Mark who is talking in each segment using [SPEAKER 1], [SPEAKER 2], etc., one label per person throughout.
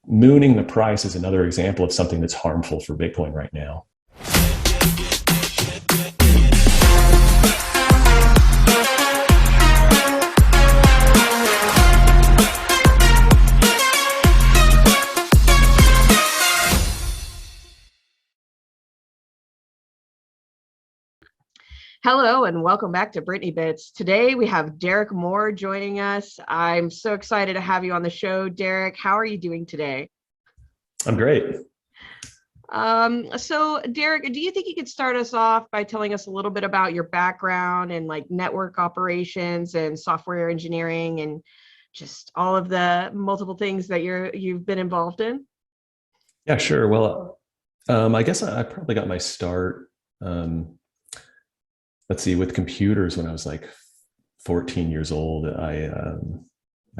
[SPEAKER 1] mooning the price is another example of something that's harmful for Bitcoin right now.
[SPEAKER 2] Hello and welcome back to Brittany Bits. Today we have Derek Moore joining us. I'm so excited to have you on the show, Derek. How are you doing today?
[SPEAKER 1] I'm great.
[SPEAKER 2] So Derek, do you think you could start us off by telling us a little bit about your background and like network operations and software engineering and just all of the multiple things that you've been involved in?
[SPEAKER 1] Yeah, sure. Well, I guess I probably got my start. Let's see, with computers when I was like 14 years old. I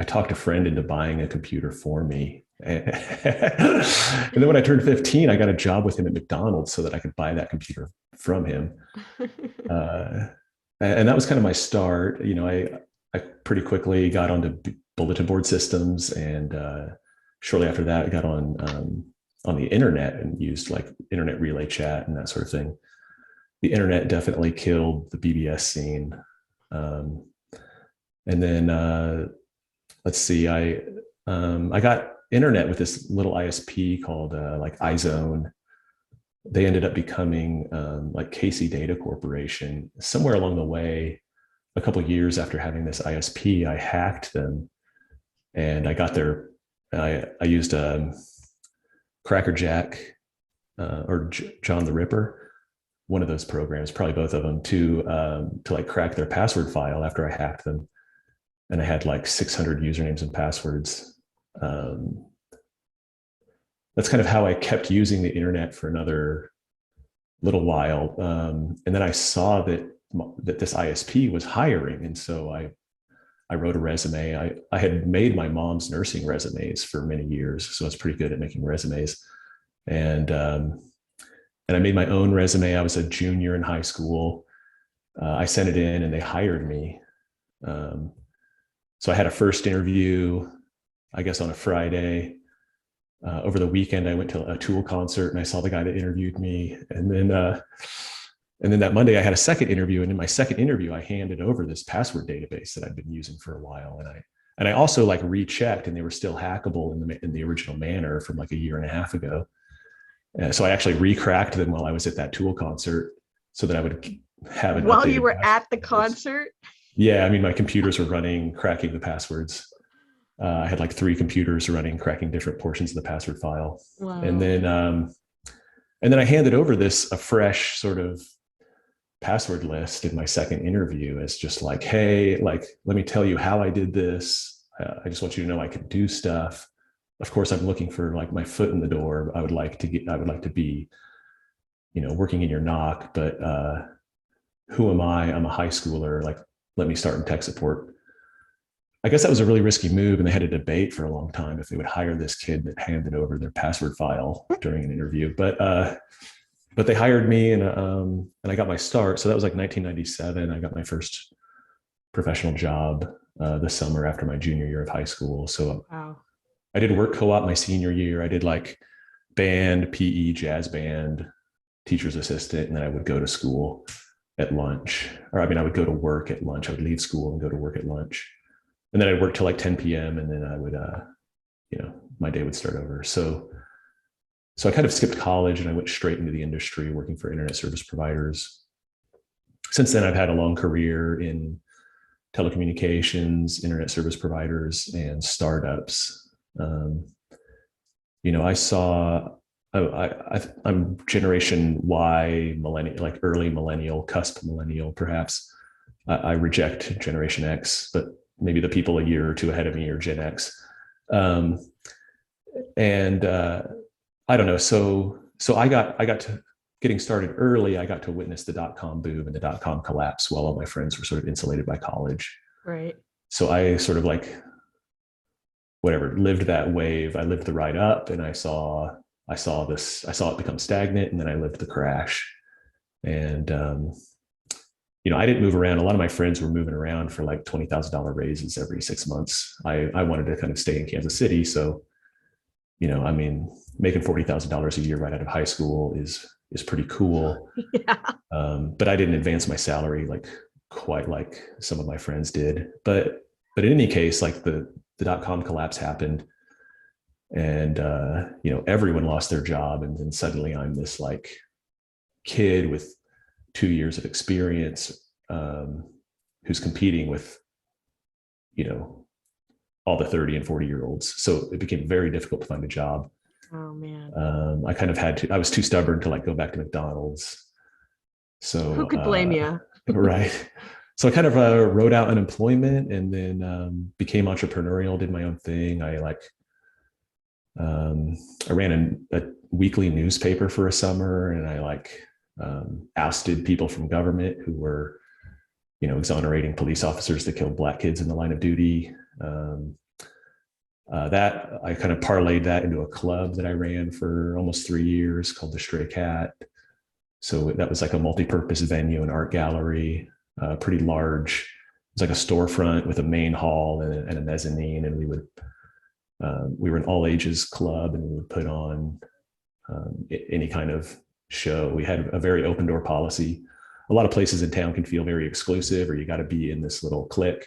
[SPEAKER 1] talked a friend into buying a computer for me. And then when I turned 15, I got a job with him at McDonald's so that I could buy that computer from him. And that was kind of my start. You know, I pretty quickly got onto bulletin board systems, and shortly after that, I got on the internet and used like internet relay chat and that sort of thing. The internet definitely killed the BBS scene. And then let's see, I got internet with this little ISP called like iZone. They ended up becoming like Casey Data Corporation. Somewhere along the way, a couple of years after having this ISP, I hacked them, and I got their. I used Crackerjack or John the Ripper, one of those programs, probably both of them, to like crack their password file after I hacked them. And I had like 600 usernames and passwords. That's kind of how I kept using the internet for another little while. And then I saw that this ISP was hiring. And so I wrote a resume. I had made my mom's nursing resumes for many years, so I was pretty good at making resumes. And I made my own resume. I was a junior in high school. I sent it in and they hired me. So I had a first interview, I guess on a Friday. Over the weekend, I went to a Tool concert and I saw the guy that interviewed me. And then that Monday I had a second interview. And in my second interview, I handed over this password database that I'd been using for a while. And I also like rechecked, and they were still hackable in the original manner from like a year and a half ago. So I actually re-cracked them while I was at that Tool concert so that I would have it.
[SPEAKER 2] While you were at the concert?
[SPEAKER 1] Yeah, I mean, my computers were running, cracking the passwords. I had like 3 computers running, cracking different portions of the password file.
[SPEAKER 2] Wow.
[SPEAKER 1] And then I handed over a fresh sort of password list in my second interview as just like, hey, like, let me tell you how I did this. I just want you to know I can do stuff. Of course, I'm looking for like my foot in the door. I would like to be, you know, working in your knock, but who am I? I'm a high schooler. Like, let me start in tech support. I guess that was a really risky move, and they had a debate for a long time if they would hire this kid that handed over their password file during an interview. But they hired me, and I got my start. So that was like 1997. I got my first professional job this summer after my junior year of high school. So wow. I did work co-op my senior year. I did like band, PE, jazz band, teacher's assistant, and then I would go to school at lunch. Or I mean, I would go to work at lunch. I would leave school and go to work at lunch. And then I'd work till like 10 p.m. and then I would, you know, my day would start over. So I kind of skipped college and I went straight into the industry working for internet service providers. Since then, I've had a long career in telecommunications, internet service providers, and startups. You know, I'm Generation Y, millennial, like early millennial, cusp millennial, perhaps. I reject Generation X, but maybe the people a year or two ahead of me are Gen X. I don't know. So I got to getting started early. I got to witness the dot-com boom and the dot-com collapse while all my friends were sort of insulated by college.
[SPEAKER 2] Right.
[SPEAKER 1] So I sort of like, whatever, lived that wave. I lived the ride up, and I saw it become stagnant, and then I lived the crash. And you know, I didn't move around. A lot of my friends were moving around for like $20,000 raises every 6 months. I wanted to kind of stay in Kansas City. So, I mean, making $40,000 a year right out of high school is pretty cool.
[SPEAKER 2] Yeah.
[SPEAKER 1] But I didn't advance my salary like quite like some of my friends did. But in any case, like the dot-com collapse happened, and everyone lost their job, and then suddenly I'm this like kid with 2 years of experience, who's competing with all the 30 and 40-year-olds. So it became very difficult to find a job.
[SPEAKER 2] Oh man.
[SPEAKER 1] I was too stubborn to like go back to McDonald's. So
[SPEAKER 2] Who could blame you?
[SPEAKER 1] right. So I kind of wrote out unemployment, and then became entrepreneurial, did my own thing. I ran a weekly newspaper for a summer, and I ousted people from government who were, exonerating police officers that killed Black kids in the line of duty. That I kind of parlayed that into a club that I ran for almost 3 years called the Stray Cat. So that was like a multi-purpose venue and art gallery, pretty large. It was like a storefront with a main hall and a mezzanine, and we were an all ages club, and we would put on any kind of show. We had a very open door policy. A lot of places in town can feel very exclusive, or you got to be in this little clique.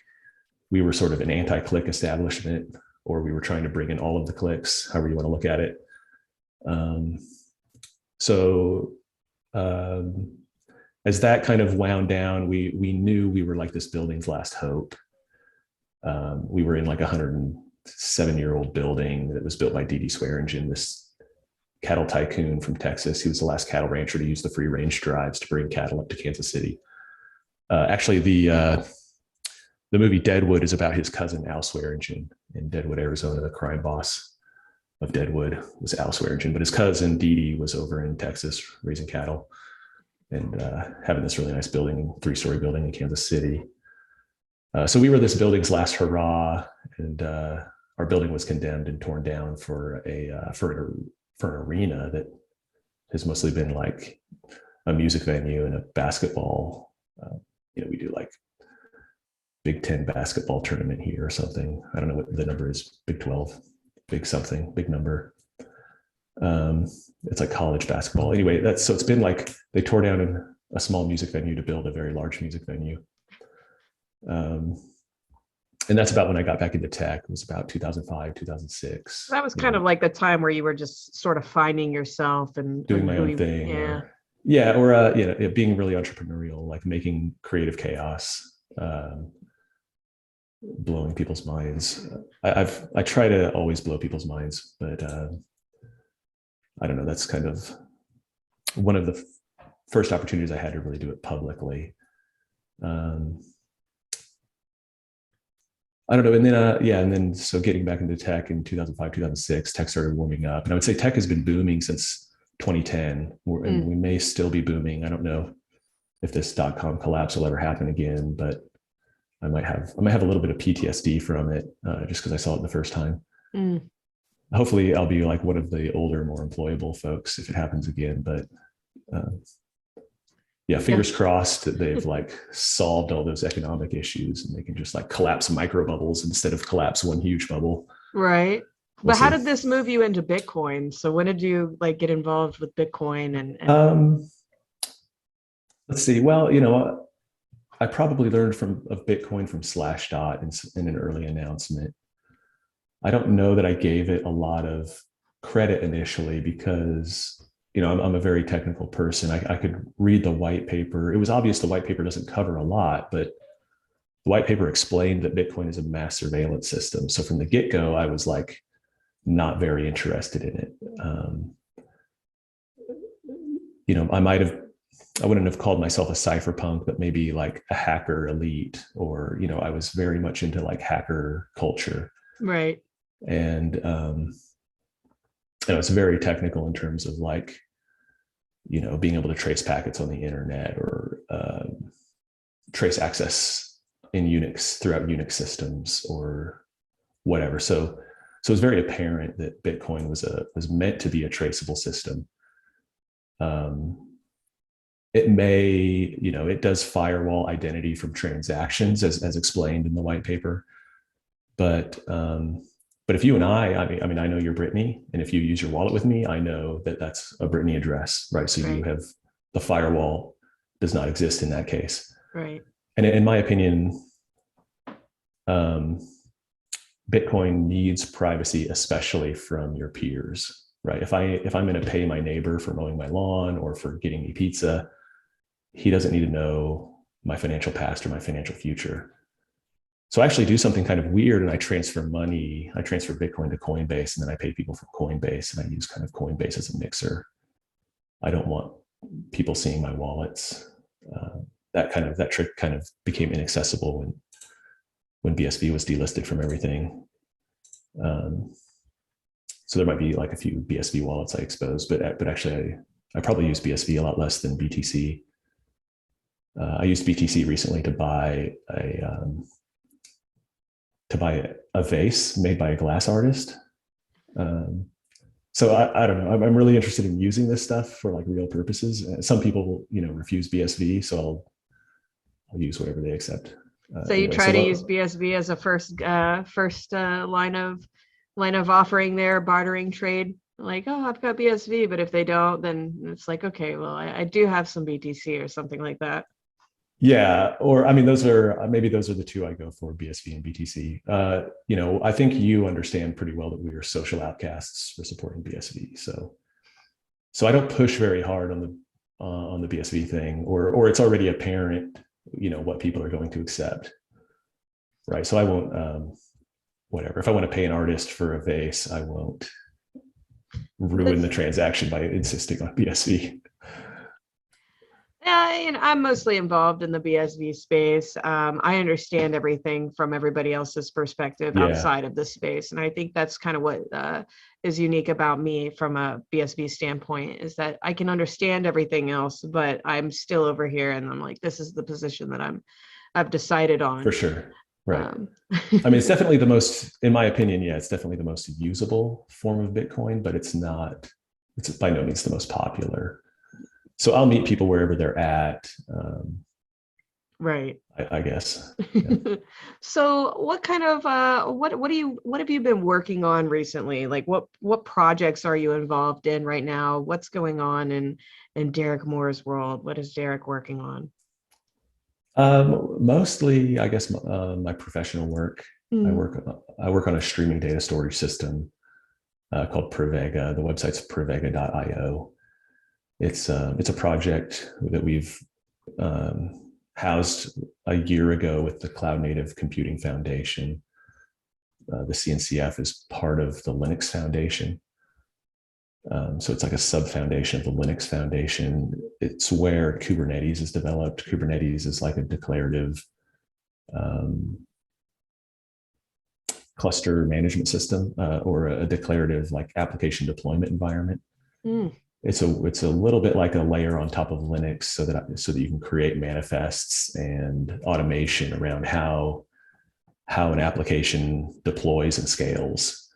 [SPEAKER 1] We were sort of an anti-clique establishment, or we were trying to bring in all of the cliques, however you want to look at it. So as that kind of wound down, we knew we were like this building's last hope. We were in like a 107-year-old building that was built by D.D. Swearingen, this cattle tycoon from Texas. He was the last cattle rancher to use the free range drives to bring cattle up to Kansas City. Actually, the movie Deadwood is about his cousin Al Swearingen in Deadwood, Arizona. The crime boss of Deadwood was Al Swearingen, but his cousin Dee was over in Texas raising cattle and having this really nice building, 3-story building in Kansas City. So we were this building's last hurrah, and our building was condemned and torn down for an arena that has mostly been like a music venue and a basketball. We do like Big Ten basketball tournament here or something. I don't know what the number is. Big 12, big something, big number. It's like college basketball. Anyway, so it's been like they tore down a small music venue to build a very large music venue. And that's about when I got back into tech. It was about 2005, 2006.
[SPEAKER 2] That was kind of like the time where you were just sort of finding yourself and
[SPEAKER 1] doing my own thing.
[SPEAKER 2] Yeah.
[SPEAKER 1] Or being really entrepreneurial, like making creative chaos, blowing people's minds. I try to always blow people's minds, but I don't know. That's kind of one of the first opportunities I had to really do it publicly. I don't know. And then, so getting back into tech in 2005, 2006, tech started warming up. And I would say tech has been booming since 2010, and we may still be booming. I don't know if this dot-com collapse will ever happen again, but I might have a little bit of PTSD from it, just because I saw it the first time. Hopefully I'll be like one of the older, more employable folks if it happens again. But fingers crossed that they've like solved all those economic issues and they can just like collapse micro bubbles instead of collapse one huge bubble.
[SPEAKER 2] Right. But how did this move you into Bitcoin? So when did you like get involved with Bitcoin and
[SPEAKER 1] let's see. Well, I probably learned of Bitcoin from Slashdot in an early announcement. I don't know that I gave it a lot of credit initially because I'm a very technical person. I could read the white paper. It was obvious the white paper doesn't cover a lot, but the white paper explained that Bitcoin is a mass surveillance system. So from the get-go, I was like not very interested in it. I wouldn't have called myself a cypherpunk, but maybe like a hacker elite, or I was very much into like hacker culture.
[SPEAKER 2] Right.
[SPEAKER 1] And it's very technical in terms of like, being able to trace packets on the internet or trace access in Unix throughout Unix systems or whatever. So it's very apparent that Bitcoin was meant to be a traceable system. It may, it does firewall identity from transactions as explained in the white paper, but But if you and I mean, I know you're Brittany, and if you use your wallet with me, I know that that's a Brittany address, right? So you
[SPEAKER 2] Right.
[SPEAKER 1] have the firewall does not exist in that case.
[SPEAKER 2] Right.
[SPEAKER 1] And in my opinion, um, Bitcoin needs privacy, especially from your peers, right? If I'm going to pay my neighbor for mowing my lawn or for getting me pizza, he doesn't need to know my financial past or my financial future. So I actually do something kind of weird, and I transfer money. I transfer Bitcoin to Coinbase, and then I pay people from Coinbase, and I use kind of Coinbase as a mixer. I don't want people seeing my wallets. That trick kind of became inaccessible when BSV was delisted from everything. So there might be like a few BSV wallets I expose, but actually I probably use BSV a lot less than BTC. I used BTC recently to buy a vase made by a glass artist. So I don't know. I'm really interested in using this stuff for like real purposes. Some people, refuse BSV, so I'll use whatever they accept.
[SPEAKER 2] So you
[SPEAKER 1] Anyway,
[SPEAKER 2] try to use BSV as a first line of offering there, bartering trade. Like, oh, I've got BSV, but if they don't, then it's like, okay, well, I do have some BTC or something like that.
[SPEAKER 1] yeah, or I mean, those are the two I go for: BSV and BTC. I think you understand pretty well that we are social outcasts for supporting BSV. So I don't push very hard on the BSV thing, or it's already apparent, what people are going to accept, right? So I won't, whatever. If I want to pay an artist for a vase, I won't ruin the transaction by insisting on BSV.
[SPEAKER 2] Yeah, and I'm mostly involved in the BSV space. I understand everything from everybody else's perspective
[SPEAKER 1] Yeah,
[SPEAKER 2] outside of the space. And I think that's kind of what is unique about me from a BSV standpoint, is that I can understand everything else, but I'm still over here and I'm like, this is the position that I've decided
[SPEAKER 1] for
[SPEAKER 2] on.
[SPEAKER 1] sure. Right. I mean, it's definitely the most, in my opinion, yeah, it's definitely the most usable form of Bitcoin, but it's by no means the most popular. So I'll meet people wherever they're at.
[SPEAKER 2] Right.
[SPEAKER 1] I guess. Yeah.
[SPEAKER 2] So what kind of what have you been working on recently? Like what projects are you involved in right now? What's going on in Derek Moore's world? What is Derek working on?
[SPEAKER 1] Mostly, I guess, my professional work. I
[SPEAKER 2] Mm.
[SPEAKER 1] work on a streaming data storage system called Prevega. The website's prevega.io. It's a project that we've housed a year ago with the Cloud Native Computing Foundation. The CNCF is part of the Linux Foundation. So it's like a sub foundation of the Linux Foundation. It's where Kubernetes is developed. Kubernetes is like a declarative cluster management system, or a declarative like application deployment environment.
[SPEAKER 2] Mm.
[SPEAKER 1] It's a little bit like a layer on top of Linux, so that you can create manifests and automation around how an application deploys and scales,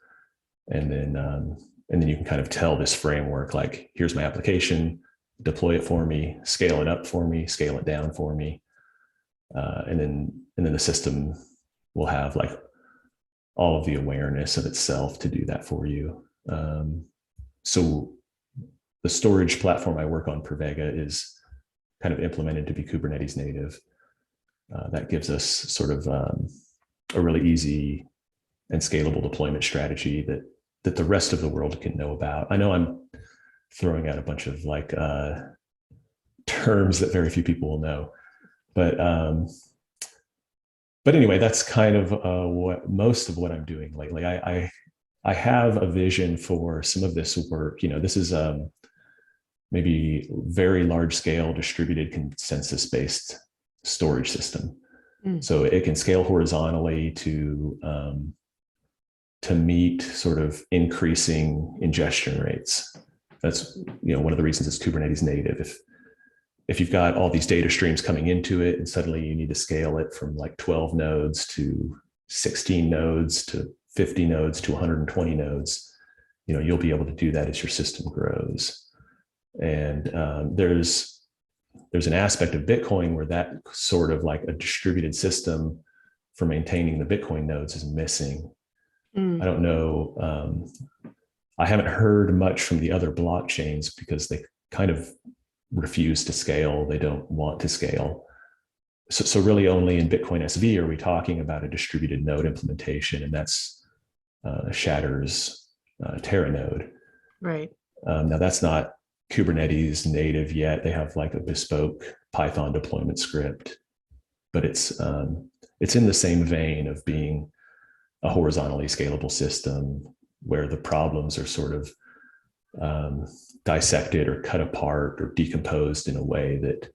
[SPEAKER 1] and then you can kind of tell this framework, like, here's my application, deploy it for me, scale it up for me, scale it down for me, and then the system will have like all of the awareness of itself to do that for you. So the storage platform I work on, Prevega, is kind of implemented to be Kubernetes native. That gives us sort of a really easy and scalable deployment strategy that the rest of the world can know about. I know I'm throwing out a bunch of like terms that very few people will know, but anyway, that's kind of what most of what I'm doing lately. I have a vision for some of this work. This is maybe very large scale distributed consensus based storage system.
[SPEAKER 2] Mm.
[SPEAKER 1] So it can scale horizontally to meet sort of increasing ingestion rates. That's one of the reasons it's Kubernetes native. If you've got all these data streams coming into it and suddenly you need to scale it from like 12 nodes to 16 nodes to 50 nodes to 120 nodes, you'll be able to do that as your system grows. And there's an aspect of Bitcoin where that sort of like a distributed system for maintaining the Bitcoin nodes is missing. I don't know. I haven't heard much from the other blockchains because they kind of refuse to scale. They don't want to scale. So really only in Bitcoin SV are we talking about a distributed node implementation, and that's Shatter's Terra node.
[SPEAKER 2] Right.
[SPEAKER 1] Now that's not Kubernetes native yet. They have like a bespoke Python deployment script, but it's in the same vein of being a horizontally scalable system where the problems are sort of dissected or cut apart or decomposed in a way that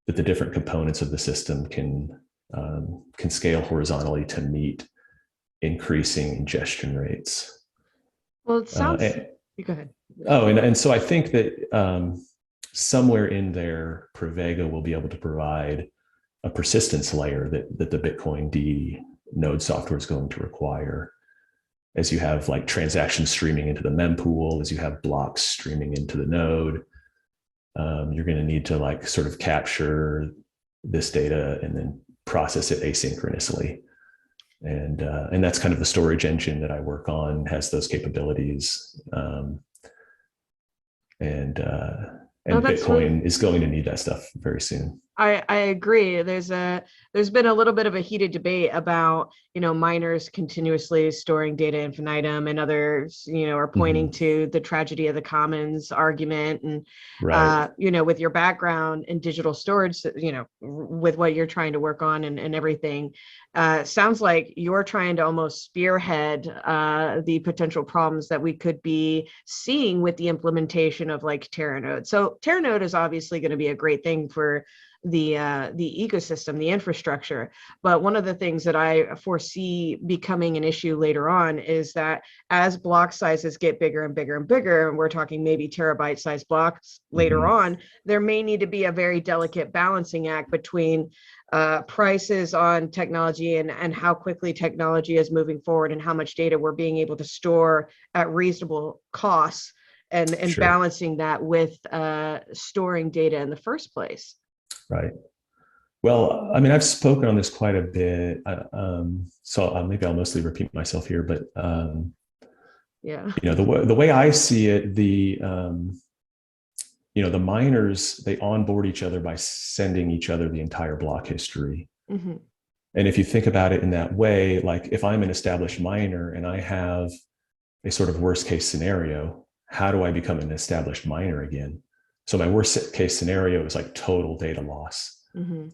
[SPEAKER 1] the different components of the system can scale horizontally to meet increasing ingestion rates.
[SPEAKER 2] Well, it sounds. Go ahead.
[SPEAKER 1] Oh, and so I think that somewhere in there, Pravega will be able to provide a persistence layer that the Bitcoin D node software is going to require. As you have like transactions streaming into the mempool, as you have blocks streaming into the node, you're going to need to like sort of capture this data and then process it asynchronously. And that's kind of the storage engine that I work on, has those capabilities. And Bitcoin is going to need that stuff very soon.
[SPEAKER 2] I agree. There's been a little bit of a heated debate about, miners continuously storing data infinitum, and others, are pointing to the tragedy of the commons argument. And,
[SPEAKER 1] right.
[SPEAKER 2] With your background in digital storage, with what you're trying to work on and everything, sounds like you're trying to almost spearhead the potential problems that we could be seeing with the implementation of like Terranode. So Terranode is obviously going to be a great thing for the ecosystem, the infrastructure. But one of the things that I foresee becoming an issue later on is that as block sizes get bigger and bigger and bigger, and we're talking maybe terabyte size blocks later on, there may need to be a very delicate balancing act between prices on technology and how quickly technology is moving forward and how much data we're being able to store at reasonable costs, and sure, balancing that with storing data in the first place.
[SPEAKER 1] Right. Well, I mean, I've spoken on this quite a bit, so maybe I'll mostly repeat myself here, but the way I see it, the miners, they onboard each other by sending each other the entire block history. And if you think about it in that way, like if I'm an established miner and I have a sort of worst case scenario, how do I become an established miner again? So my worst case scenario is like total data loss.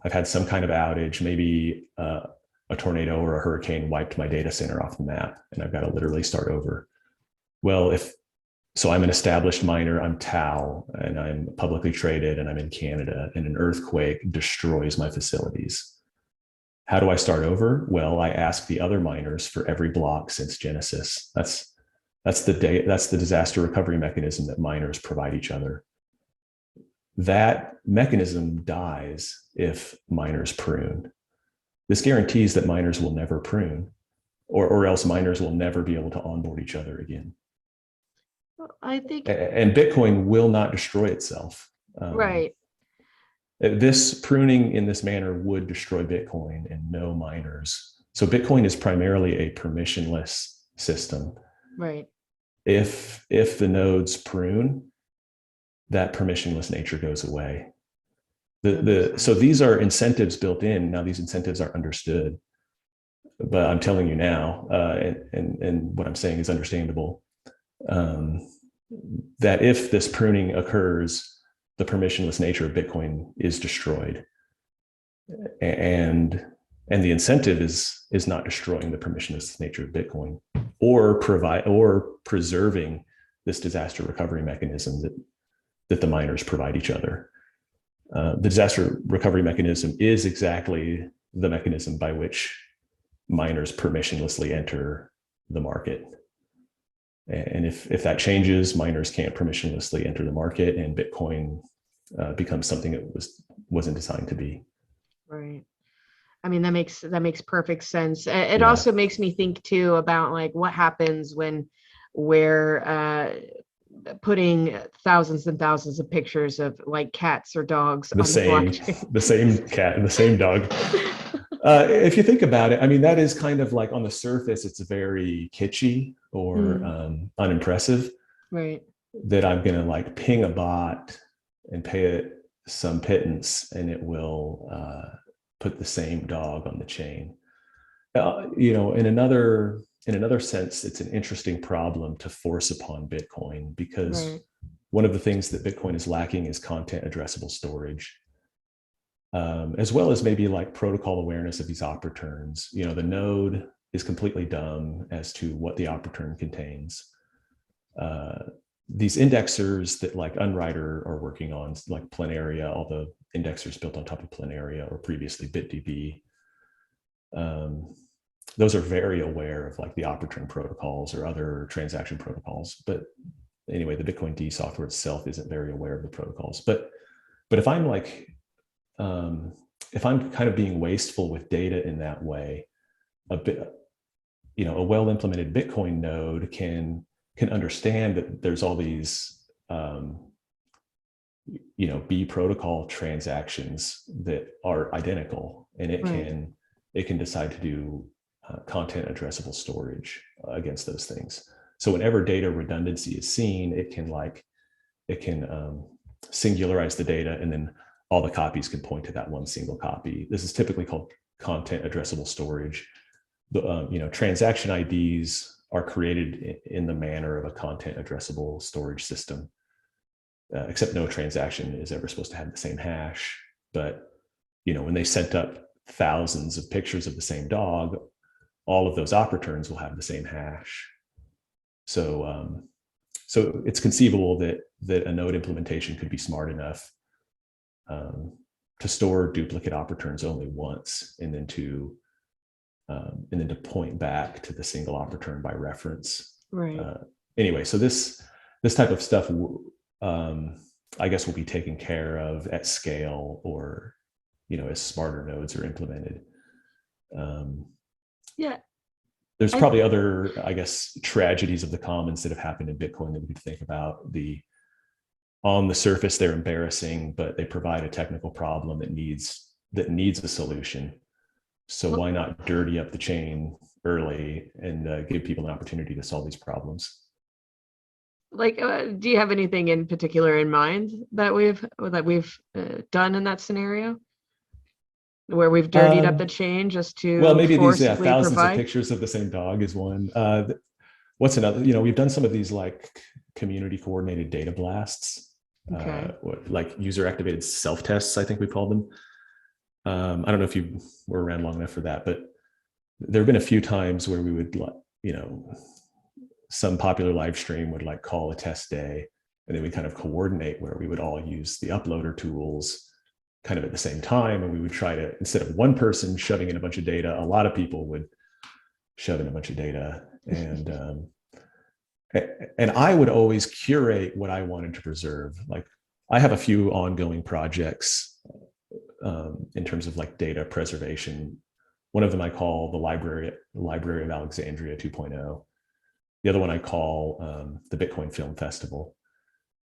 [SPEAKER 1] I've had some kind of outage, maybe a tornado or a hurricane wiped my data center off the map, and I've got to literally start over. Well, so I'm an established miner, I'm Tau, and I'm publicly traded, and I'm in Canada, and an earthquake destroys my facilities. How do I start over? Well, I ask the other miners for every block since Genesis. That's the disaster recovery mechanism that miners provide each other. That mechanism dies if miners prune. This guarantees that miners will never prune, or else miners will never be able to onboard each other again.
[SPEAKER 2] Well, I think,
[SPEAKER 1] and Bitcoin will not destroy itself.
[SPEAKER 2] Right.
[SPEAKER 1] This pruning in this manner would destroy Bitcoin and no miners. So Bitcoin is primarily a permissionless system.
[SPEAKER 2] Right.
[SPEAKER 1] If the nodes prune, that permissionless nature goes away. So these are incentives built in. Now these incentives are understood, but I'm telling you now, and what I'm saying is understandable, that if this pruning occurs, the permissionless nature of Bitcoin is destroyed. And the incentive is not destroying the permissionless nature of Bitcoin or preserving this disaster recovery mechanism that the miners provide each other. The disaster recovery mechanism is exactly the mechanism by which miners permissionlessly enter the market. And if that changes, miners can't permissionlessly enter the market, and Bitcoin becomes something it wasn't designed to be.
[SPEAKER 2] Right. I mean, that makes perfect sense. It also makes me think too about like what happens when we're putting thousands and thousands of pictures of like cats or dogs
[SPEAKER 1] the same cat and the same dog. If you think about it, I mean, that is kind of like on the surface, it's very kitschy or
[SPEAKER 2] Mm,
[SPEAKER 1] unimpressive
[SPEAKER 2] right.
[SPEAKER 1] that I'm going to like ping a bot and pay it some pittance and it will put the same dog on the chain. In another sense, it's an interesting problem to force upon Bitcoin because
[SPEAKER 2] Right.
[SPEAKER 1] one of the things that Bitcoin is lacking is content addressable storage, as well as maybe like protocol awareness of these op returns. The node is completely dumb as to what the op return contains. Uh, these indexers that like Unwriter are working on, like Planaria, all the indexers built on top of Planaria or previously BitDB, um, those are very aware of like the op return protocols or other transaction protocols. But anyway, the Bitcoin D software itself isn't very aware of the protocols. But if I'm like if I'm kind of being wasteful with data in that way, a bit, a well implemented Bitcoin node can understand that there's all these B protocol transactions that are identical, and
[SPEAKER 2] Right.
[SPEAKER 1] it can decide to do content addressable storage against those things. So whenever data redundancy is seen, it can singularize the data, and then all the copies can point to that one single copy. This is typically called content addressable storage. The transaction IDs are created in the manner of a content addressable storage system, except no transaction is ever supposed to have the same hash. But when they sent up thousands of pictures of the same dog, all of those op returns will have the same hash. So it's conceivable that a node implementation could be smart enough to store duplicate op returns only once, and then to point back to the single op return by reference.
[SPEAKER 2] Right.
[SPEAKER 1] Anyway, so this type of stuff, I guess, will be taken care of at scale, or as smarter nodes are implemented.
[SPEAKER 2] Yeah.
[SPEAKER 1] There's
[SPEAKER 2] I
[SPEAKER 1] probably other, I guess, tragedies of the commons that have happened in Bitcoin that we could think about. On the surface, they're embarrassing, but they provide a technical problem that needs a solution. So
[SPEAKER 2] well,
[SPEAKER 1] why not dirty up the chain early and give people an opportunity to solve these problems?
[SPEAKER 2] like do you have anything in particular in mind that we've done in that scenario where we've dirtied up the
[SPEAKER 1] Um,
[SPEAKER 2] chain just
[SPEAKER 1] well,
[SPEAKER 2] to
[SPEAKER 1] maybe these
[SPEAKER 2] forcibly
[SPEAKER 1] thousands of
[SPEAKER 2] provide?
[SPEAKER 1] pictures of the same dog is one. What's another? We've done some of these like community coordinated data blasts,
[SPEAKER 2] Okay.
[SPEAKER 1] like user activated self tests, I think we called them. I don't know if you were around long enough for that, but there have been a few times where we would, some popular live stream would like call a test day, and then we kind of coordinate where we would all use the uploader tools kind of at the same time. And we would try to, instead of one person shoving in a bunch of data, a lot of people would shove in a bunch of data. And I would always curate what I wanted to preserve. Like, I have a few ongoing projects in terms of like data preservation. One of them I call the Library of Alexandria 2.0. The other one I call the Bitcoin Film Festival.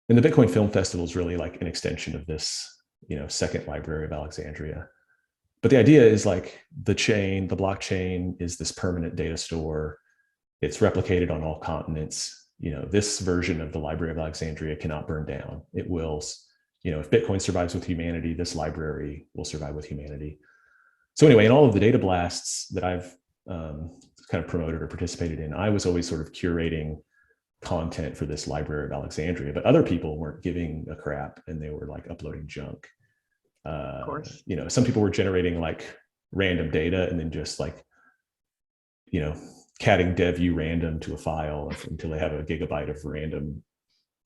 [SPEAKER 1] And the Bitcoin Film Festival is really like an extension of this, second Library of Alexandria. But the idea is like the blockchain is this permanent data store. It's replicated on all continents. This version of the Library of Alexandria cannot burn down. It will, if Bitcoin survives with humanity, this library will survive with humanity. So anyway, in all of the data blasts that I've kind of promoted or participated in, I was always sort of curating content for this Library of Alexandria, but other people weren't giving a crap, and they were like uploading junk.
[SPEAKER 2] Of course.
[SPEAKER 1] Some people were generating like random data and then just like, catting devu random to a file until they have a gigabyte of random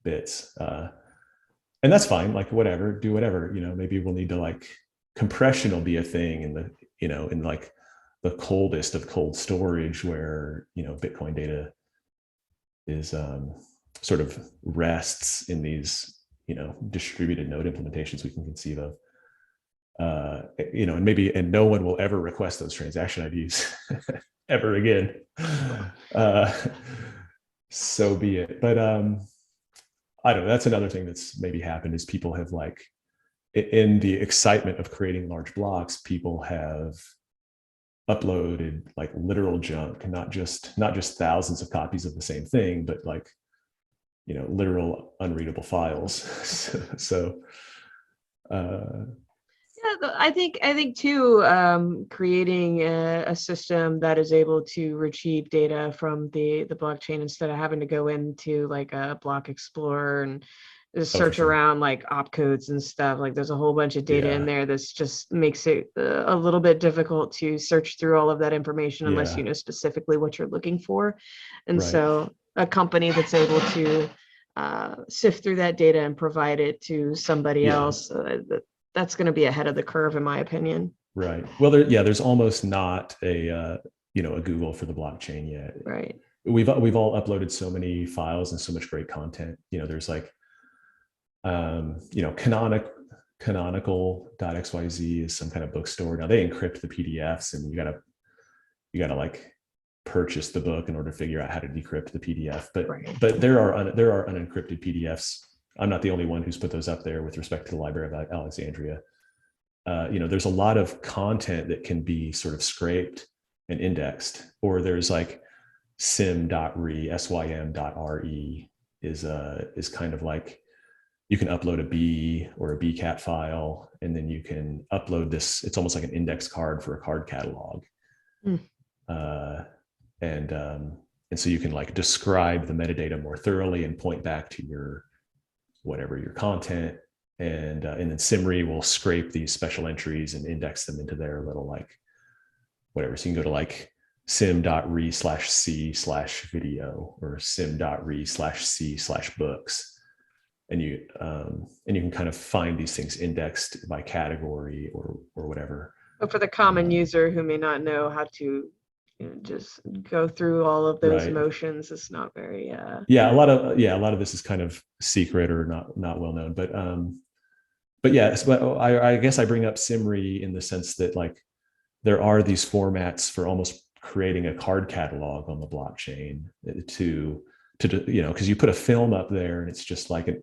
[SPEAKER 1] bits. And that's fine. Like, whatever, do whatever. Maybe we'll need to like compression will be a thing in the, in like the coldest of cold storage, where Bitcoin data is sort of rests in these distributed node implementations we can conceive of. And no one will ever request those transaction IDs ever again. Uh, so be it. But I don't know. That's another thing that's maybe happened, is people have like, in the excitement of creating large blocks, people have uploaded like literal junk, not just thousands of copies of the same thing, but like, literal unreadable files. So
[SPEAKER 2] Yeah, I think too, creating a system that is able to retrieve data from the blockchain instead of having to go into like a block explorer and just
[SPEAKER 1] oh, for
[SPEAKER 2] search
[SPEAKER 1] sure.
[SPEAKER 2] around like opcodes and stuff. Like there's a whole bunch of data in
[SPEAKER 1] Yeah.
[SPEAKER 2] there that's just makes it a little bit difficult to search through all of that information unless you
[SPEAKER 1] Yeah.
[SPEAKER 2] know specifically what you're looking for. And
[SPEAKER 1] Right.
[SPEAKER 2] so a company that's able to sift through that data and provide it to somebody
[SPEAKER 1] Yeah.
[SPEAKER 2] else, that's going to be ahead of the curve, in my opinion.
[SPEAKER 1] Right. Well, there's almost not a Google for the blockchain yet.
[SPEAKER 2] Right.
[SPEAKER 1] We've all uploaded so many files and so much great content. There's like, canonical.xyz is some kind of bookstore. Now they encrypt the PDFs, and you gotta like purchase the book in order to figure out how to decrypt the PDF. But
[SPEAKER 2] Right.
[SPEAKER 1] but there are unencrypted PDFs. I'm not the only one who's put those up there with respect to the Library of Alexandria. There's a lot of content that can be sort of scraped and indexed, or there's like sim.re, sym.re is kind of like, you can upload a B or a BCAT file, and then you can upload this. It's almost like an index card for a card catalog.
[SPEAKER 2] Mm.
[SPEAKER 1] And so you can like describe the metadata more thoroughly and point back to your content. And then SIMRI will scrape these special entries and index them into their little like whatever. So you can go to like sim.re/c/video or sim.re/c/books, and you can kind of find these things indexed by category or whatever.
[SPEAKER 2] But for the common user who may not know how to just go through all of those
[SPEAKER 1] Right.
[SPEAKER 2] motions, it's not very
[SPEAKER 1] Yeah, a lot of this is kind of secret or not well known, but yes, but I guess I bring up SIMRI in the sense that like there are these formats for almost creating a card catalog on the blockchain to because you put a film up there and it's just like an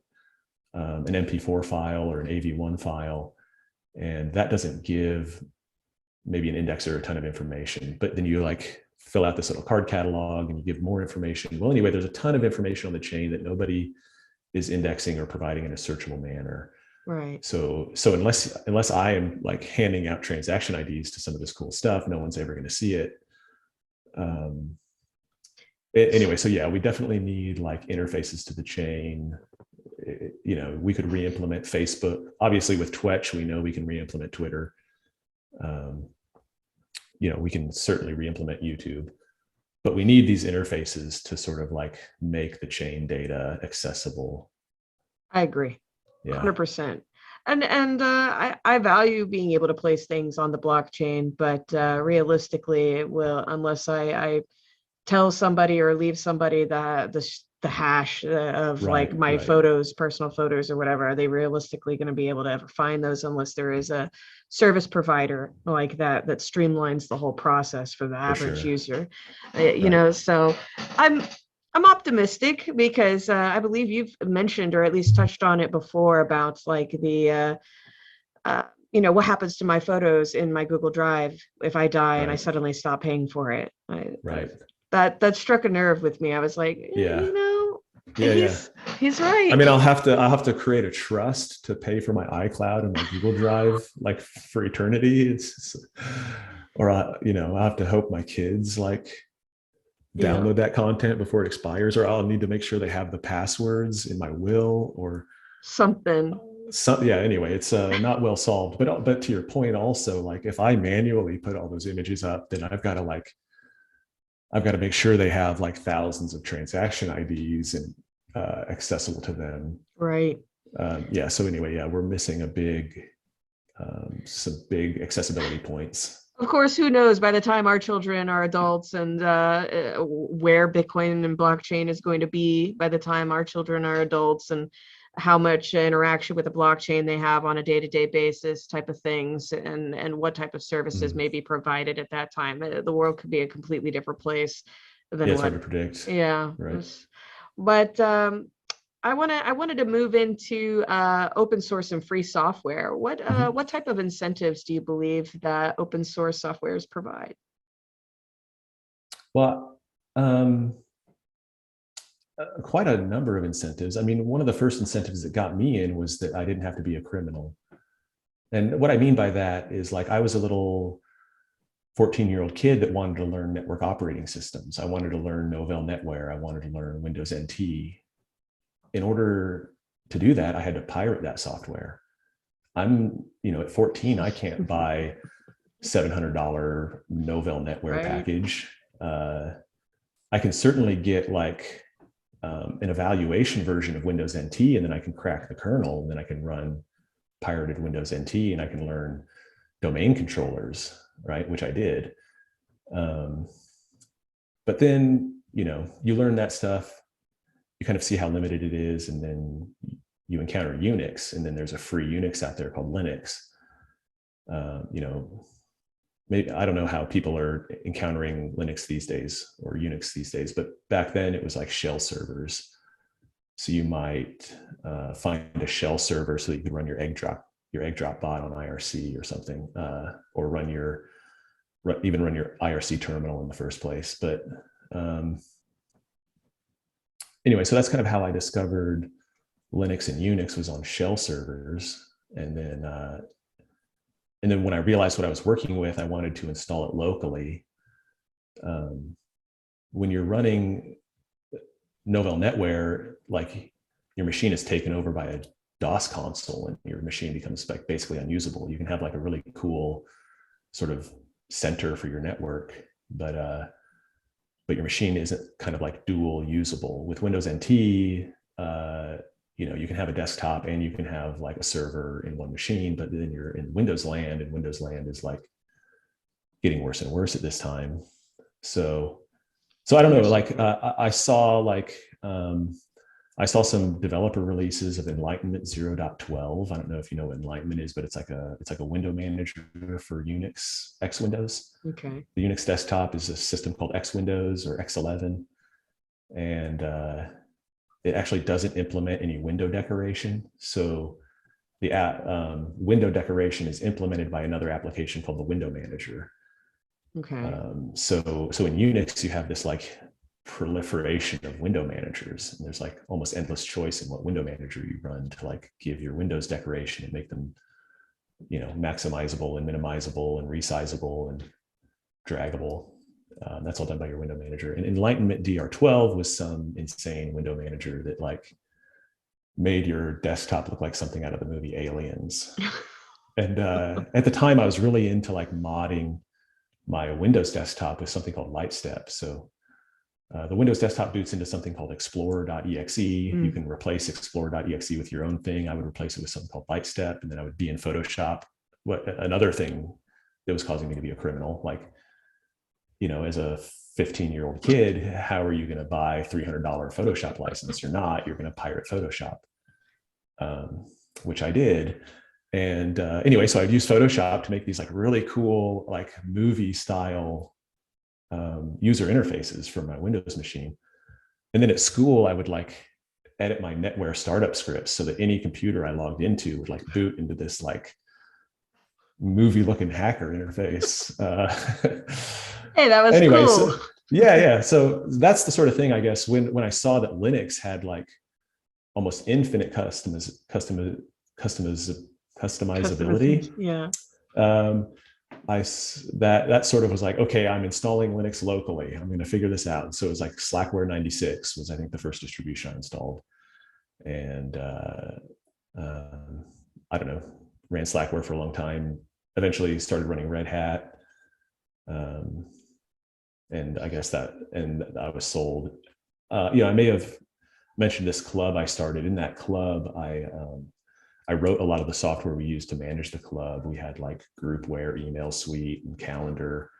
[SPEAKER 1] MP4 file or an AV1 file, and that doesn't give maybe an index or a ton of information. But then you like fill out this little card catalog and you give more information. Well, anyway, there's a ton of information on the chain that nobody is indexing or providing in a searchable manner.
[SPEAKER 2] right.
[SPEAKER 1] So unless I am like handing out transaction IDs to some of this cool stuff, no one's ever going to see it. Anyway, so yeah, we definitely need like interfaces to the chain. We could re-implement Facebook. Obviously, with Twitch, we know we can re-implement Twitter. We can certainly re-implement YouTube, but we need these interfaces to sort of like make the chain data accessible.
[SPEAKER 2] I agree.
[SPEAKER 1] Yeah.
[SPEAKER 2] 100%. And I value being able to place things on the blockchain, but realistically, it will, unless I tell somebody or leave somebody the hash of like my
[SPEAKER 1] Right.
[SPEAKER 2] photos, personal photos or whatever, are they realistically going to be able to ever find those unless there is a service provider like that streamlines the whole process for the average user? So I'm optimistic because I believe you've mentioned or at least touched on it before about like the what happens to my photos in my Google Drive if I die and I suddenly stop paying for it. That struck a nerve with me. I was like, he's right.
[SPEAKER 1] I mean, I'll have to create a trust to pay for my iCloud and my Google Drive like for eternity. Or I'll have to hope my kids like download that content before it expires, or I'll need to make sure they have the passwords in my will or
[SPEAKER 2] something.
[SPEAKER 1] Anyway, it's not well solved. But to your point, also, like if I manually put all those images up, then I've got to make sure they have like thousands of transaction IDs and accessible to them.
[SPEAKER 2] Right.
[SPEAKER 1] So anyway, we're missing some big accessibility points.
[SPEAKER 2] Of course, who knows by the time our children are adults and where Bitcoin and blockchain is going to be by the time our children are adults and how much interaction with the blockchain they have on a day-to-day basis type of things and what type of services may be provided at that time. The world could be a completely different place than
[SPEAKER 1] it's hard to predict.
[SPEAKER 2] Yeah.
[SPEAKER 1] Right.
[SPEAKER 2] But I wanted to move into open source and free software. What type of incentives do you believe that open source softwares provide?
[SPEAKER 1] Well, quite a number of incentives. I mean, one of the first incentives that got me in was that I didn't have to be a criminal. And what I mean by that is like I was a little 14-year-old kid that wanted to learn network operating systems. I wanted to learn Novell NetWare. I wanted to learn Windows NT. In order to do that, I had to pirate that software. I'm, at 14, I can't buy $700 Novell NetWare package. I can certainly get like an evaluation version of Windows NT, and then I can crack the kernel, and then I can run pirated Windows NT, and I can learn domain controllers, right? Which I did. But then, you learn that stuff, you kind of see how limited it is, and then you encounter Unix, and then there's a free Unix out there called Linux. Maybe I don't know how people are encountering Linux these days or Unix these days, but back then it was like shell servers. So you might find a shell server so that you could run your egg drop bot on IRC or something, or even run your IRC terminal in the first place. But anyway, so that's kind of how I discovered Linux and Unix, was on shell servers. And then when I realized what I was working with, I wanted to install it locally. When you're running Novell NetWare, like your machine is taken over by a DOS console and your machine becomes like basically unusable. You can have like a really cool sort of center for your network, but your machine isn't kind of like dual usable. With Windows NT, you can have a desktop and you can have like a server in one machine, but then you're in Windows land, and Windows land is like getting worse and worse at this time. So I don't know, like I saw some developer releases of Enlightenment 0.12. I don't know if you know what Enlightenment is, but it's like a window manager for Unix, X Windows.
[SPEAKER 2] Okay.
[SPEAKER 1] The Unix desktop is a system called X Windows or X11. And it actually doesn't implement any window decoration. So the window decoration is implemented by another application called the window manager.
[SPEAKER 2] Okay.
[SPEAKER 1] So in Unix, you have this like proliferation of window managers, and there's like almost endless choice in what window manager you run to like give your windows decoration and make them, maximizable and minimizable and resizable and draggable. That's all done by your window manager. And Enlightenment DR12 was some insane window manager that like made your desktop look like something out of the movie Aliens. And at the time, I was really into like modding my Windows desktop with something called Lightstep. So the Windows desktop boots into something called Explorer.exe. You can replace Explorer.exe with your own thing. I would replace it with something called Lightstep, and then I would be in Photoshop. Another thing that was causing me to be a criminal, like, as a 15-year-old kid, how are you going to buy $300 Photoshop license? You're not. You're going to pirate Photoshop, which I did. And anyway, so I've used Photoshop to make these like really cool, like movie style user interfaces for my Windows machine. And then at school, I would like edit my NetWare startup scripts so that any computer I logged into would like boot into this like movie looking hacker interface.
[SPEAKER 2] Hey, that was
[SPEAKER 1] anyway,
[SPEAKER 2] cool.
[SPEAKER 1] So, yeah. So that's the sort of thing, I guess, when I saw that Linux had like almost infinite customizability.
[SPEAKER 2] Yeah.
[SPEAKER 1] That sort of was like, okay, I'm installing Linux locally. I'm going to figure this out. And so it was like Slackware 96 was, I think, the first distribution I installed. And I don't know, ran Slackware for a long time. Eventually started running Red Hat. And I guess and I was sold. I may have mentioned this club I started. In that club, I wrote a lot of the software we used to manage the club. We had like groupware, email suite, and calendar,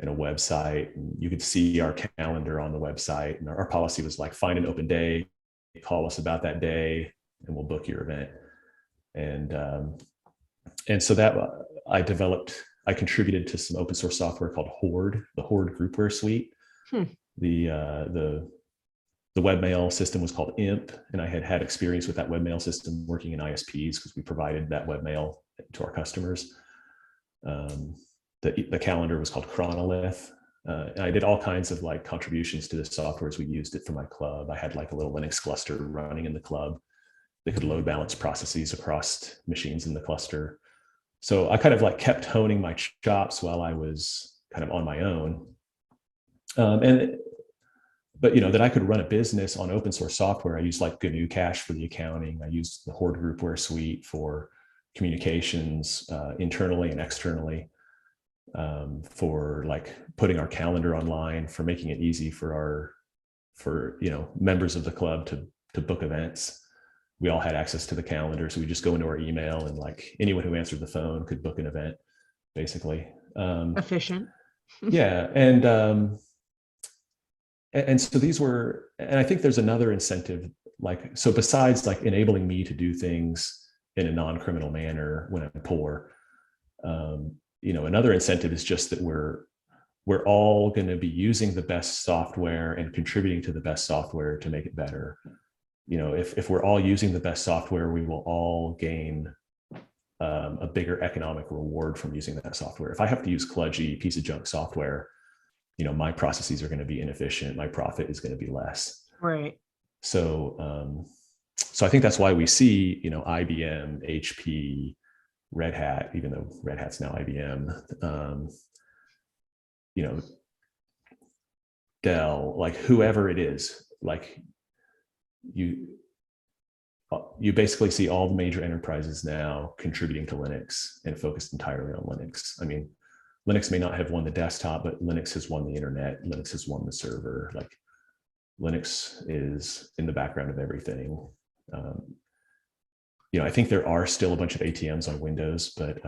[SPEAKER 1] and a website. And you could see our calendar on the website. And our policy was like, find an open day, call us about that day, and we'll book your event. And so that I contributed to some open source software called Horde, the Horde groupware suite. The webmail system was called IMP, and I had experience with that webmail system working in ISPs because we provided that webmail to our customers. The calendar was called Chronolith. And I did all kinds of like contributions to the software as we used it for my club. I had like a little Linux cluster running in the club that could load balance processes across machines in the cluster. So I kind of like kept honing my chops while I was kind of on my own. But that I could run a business on open source software. I used like GNU Cache for the accounting. I used the Horde Groupware suite for communications internally and externally, for like putting our calendar online, for making it easy for members of the club to book events. We all had access to the calendar, so we just go into our email, and like anyone who answered the phone could book an event, basically.
[SPEAKER 2] Efficient.
[SPEAKER 1] Yeah, and so these were, and I think there's another incentive, like, so besides like enabling me to do things in a non-criminal manner when I'm poor, another incentive is just that we're all going to be using the best software and contributing to the best software to make it better. If we're all using the best software, we will all gain a bigger economic reward from using that software. If I have to use kludgy piece of junk software, my processes are going to be inefficient. My profit is going to be less.
[SPEAKER 2] Right.
[SPEAKER 1] So I think that's why we see, IBM, HP, Red Hat, even though Red Hat's now IBM, Dell, like whoever it is, like you basically see all the major enterprises now contributing to Linux and focused entirely on Linux. I mean, Linux may not have won the desktop, but Linux has won the internet. Linux has won the server. Like Linux is in the background of everything. I think there are still a bunch of ATMs on Windows, but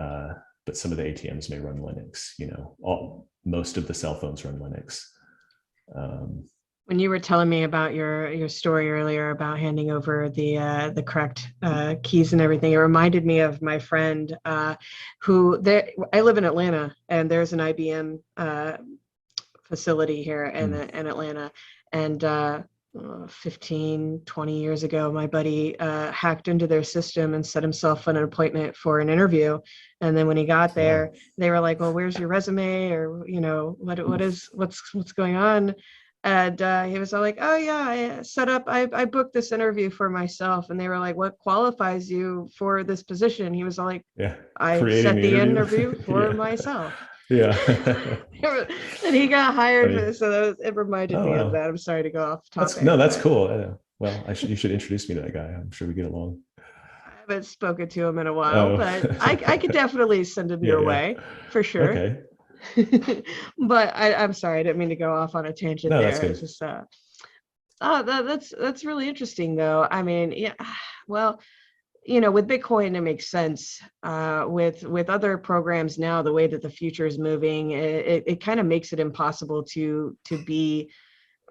[SPEAKER 1] some of the ATMs may run Linux. Most of the cell phones run Linux.
[SPEAKER 2] When you were telling me about your story earlier about handing over the correct keys and everything, it reminded me of my friend I live in Atlanta, and there's an IBM facility here in Atlanta, and 15, 20 years ago, my buddy hacked into their system and set himself an appointment for an interview. And then when he got there, they were like, "Well, where's your resume?" Or, what's going on? And he was all like, "Oh yeah, I booked this interview for myself." And they were like, "What qualifies you for this position?" He was all like, "I set the interview for myself."
[SPEAKER 1] Yeah.
[SPEAKER 2] And he got hired. So it reminded me of that. I'm sorry to go off topic.
[SPEAKER 1] That's cool. Well, you should introduce me to that guy. I'm sure we get along.
[SPEAKER 2] I haven't spoken to him in a while, but I could definitely send him your way for sure.
[SPEAKER 1] Okay.
[SPEAKER 2] But I'm sorry, I didn't mean to go off on a tangent there.
[SPEAKER 1] That's good.
[SPEAKER 2] It's just, that's really interesting though. I mean, yeah, well, with Bitcoin, it makes sense. With other programs now, the way that the future is moving, it kind of makes it impossible to be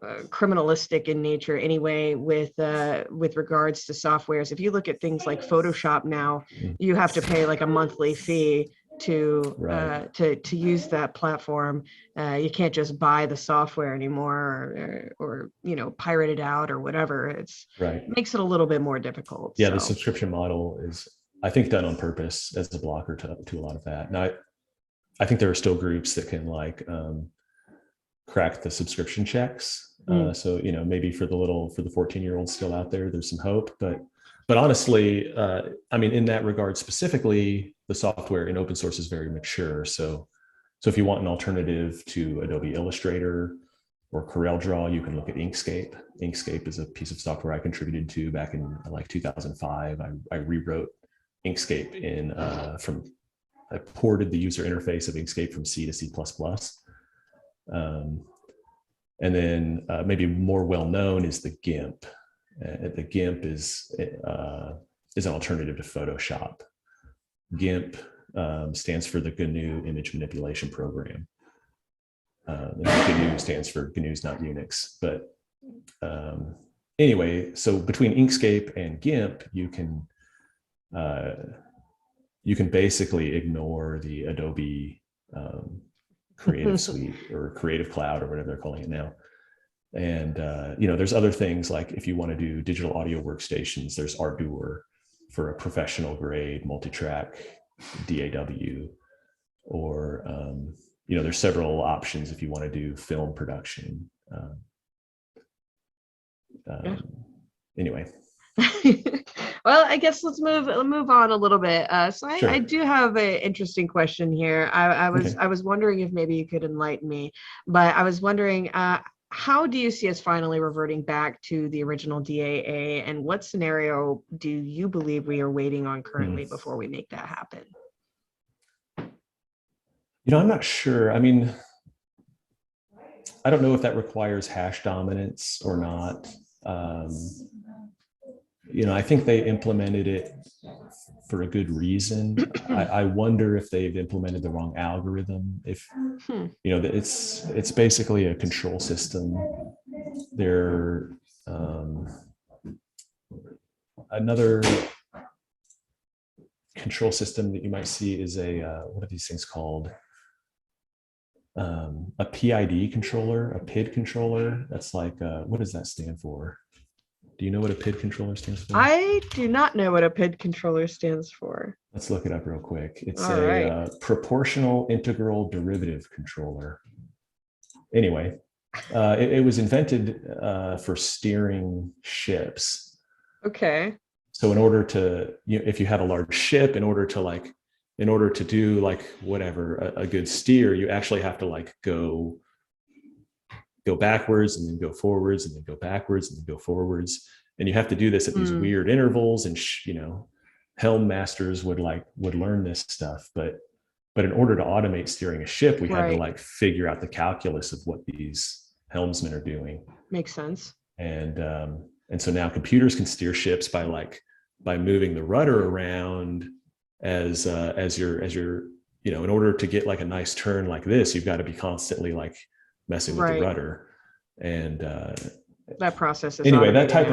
[SPEAKER 2] criminalistic in nature anyway with regards to softwares. If you look at things like Photoshop now, you have to pay like a monthly fee to use that platform. You can't just buy the software anymore or pirate it out or whatever. It makes it a little bit more difficult.
[SPEAKER 1] Yeah, the subscription model is, I think, done on purpose as a blocker to a lot of that. Now, I think there are still groups that can like crack the subscription checks. So maybe for the 14-year-olds still out there, there's some hope. But honestly, I mean, in that regard specifically, the software in open source is very mature. So if you want an alternative to Adobe Illustrator or CorelDRAW, you can look at Inkscape. Inkscape is a piece of software I contributed to back in like 2005. I rewrote Inkscape I ported the user interface of Inkscape from C to C++. And then maybe more well known is the GIMP. The GIMP is an alternative to Photoshop. GIMP stands for the GNU Image Manipulation Program. GNU stands for GNU's Not Unix. But anyway, so between Inkscape and GIMP, you can basically ignore the Adobe Creative Suite or Creative Cloud or whatever they're calling it now. And there's other things like if you want to do digital audio workstations, there's Ardour for a professional grade multi-track DAW, or there's several options if you want to do film production.
[SPEAKER 2] Yeah.
[SPEAKER 1] Anyway.
[SPEAKER 2] Well, I guess let's move on a little bit. So
[SPEAKER 1] Sure.
[SPEAKER 2] I do have an interesting question here. I was
[SPEAKER 1] Okay.
[SPEAKER 2] I was wondering if maybe you could enlighten me, but I was wondering, how do you see us finally reverting back to the original DAA, and what scenario do you believe we are waiting on currently before we make that happen?
[SPEAKER 1] I'm not sure. I mean, I don't know if that requires hash dominance or not. I think they implemented it for a good reason. I wonder if they've implemented the wrong algorithm. If it's basically a control system. They're another control system that you might see is what are these things called? A PID controller, a PID controller. That's like, what does that stand for? Do you know what a PID controller stands for?
[SPEAKER 2] I do not know what a PID controller stands for.
[SPEAKER 1] Let's look it up real quick. It's
[SPEAKER 2] All right.
[SPEAKER 1] Proportional integral derivative controller. Anyway, it was invented for steering ships.
[SPEAKER 2] Okay.
[SPEAKER 1] So in order to, if you have a large ship, in order to do like whatever a good steer, you actually have to like go backwards and then go forwards and then go backwards and then go forwards, and you have to do this at these weird intervals. And helm masters would learn this stuff, but in order to automate steering a ship, we had to like figure out the calculus of what these helmsmen are doing.
[SPEAKER 2] Makes sense.
[SPEAKER 1] And so now computers can steer ships by moving the rudder around as you're in order to get like a nice turn like this, you've got to be constantly like messing with the rudder. And
[SPEAKER 2] that process is
[SPEAKER 1] anyway, that type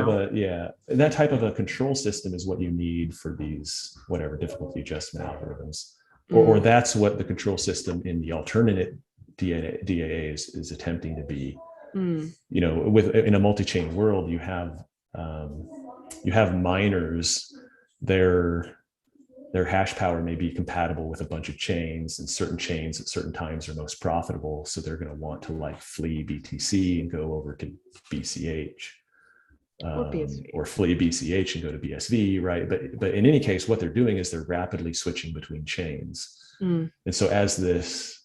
[SPEAKER 1] of a control system is what you need for these whatever difficulty adjustment algorithms, or that's what the control system in the alternate DAA is attempting to be. In a multi-chain world, you have miners. Their hash power may be compatible with a bunch of chains, and certain chains at certain times are most profitable. So they're going to want to like flee BTC and go over to BCH, or flee BCH and go to BSV, right? But in any case, what they're doing is they're rapidly switching between chains. And so as this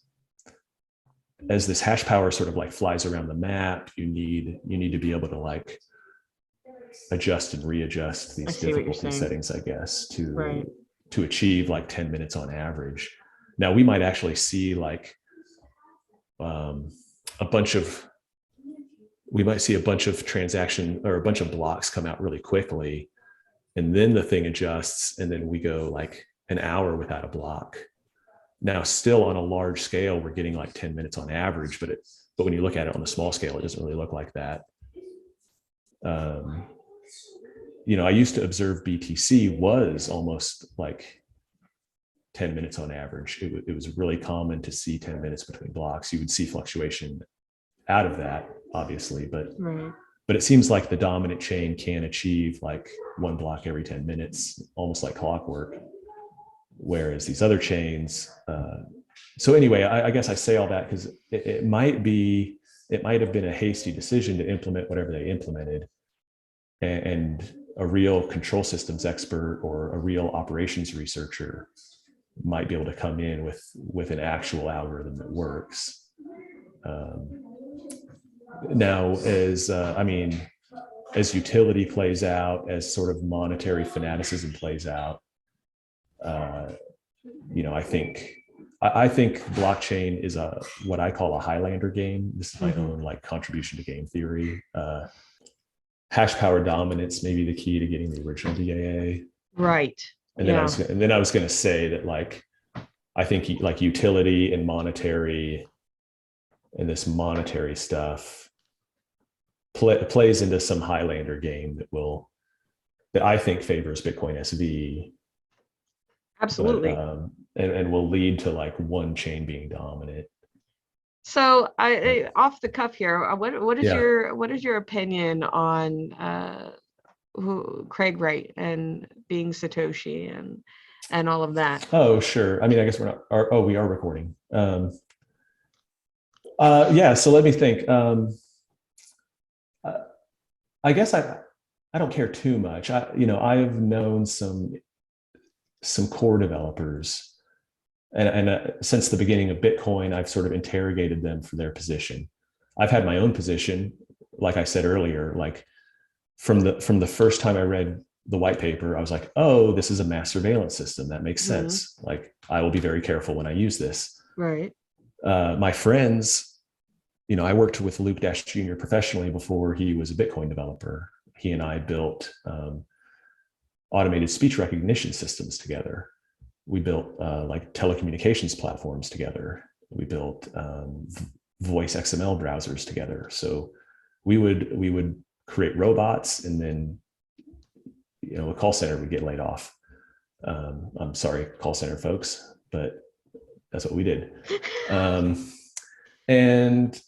[SPEAKER 1] hash power sort of like flies around the map, you need to be able to like adjust and readjust these difficulty settings, I guess, to achieve like 10 minutes on average. Now we might actually see like a bunch of transaction or a bunch of blocks come out really quickly, and then the thing adjusts, and then we go like an hour without a block. Now, still on a large scale, we're getting like 10 minutes on average, but when you look at it on a small scale, it doesn't really look like that. I used to observe BTC was almost like 10 minutes on average. It was really common to see 10 minutes between blocks. You would see fluctuation out of that, obviously, but it seems like the dominant chain can achieve like one block every 10 minutes, almost like clockwork. Whereas these other chains, so anyway, I guess I say all that because it might have been a hasty decision to implement whatever they implemented, and a real control systems expert or a real operations researcher might be able to come in with an actual algorithm that works. Now, as utility plays out, as sort of monetary fanaticism plays out, I think blockchain is what I call a Highlander game. This is my own like contribution to game theory. Hash power dominance may be the key to getting the original DAA.
[SPEAKER 2] Right.
[SPEAKER 1] And then I was going to say that like I think like utility and monetary and this monetary stuff plays into some Highlander game that I think favors Bitcoin SV.
[SPEAKER 2] Absolutely.
[SPEAKER 1] But, and will lead to like one chain being dominant.
[SPEAKER 2] So I off the cuff here, what is your opinion on Craig Wright and being Satoshi and all of that?
[SPEAKER 1] Oh, sure. I mean, I guess we are recording. Yeah. So let me think. Uh, I guess I don't care too much. I've known some core developers, and since the beginning of Bitcoin, I've sort of interrogated them for their position. I've had my own position, like I said earlier, like from the first time I read the white paper, I was like, oh, this is a mass surveillance system. That makes sense. Like, I will be very careful when I use this.
[SPEAKER 2] Right.
[SPEAKER 1] My friends, I worked with Luke Dash Jr. professionally before he was a Bitcoin developer. He and I built automated speech recognition systems together. We built like telecommunications platforms together. We built voice XML browsers together. So we would create robots, and then a call center would get laid off. I'm sorry, call center folks, but that's what we did. And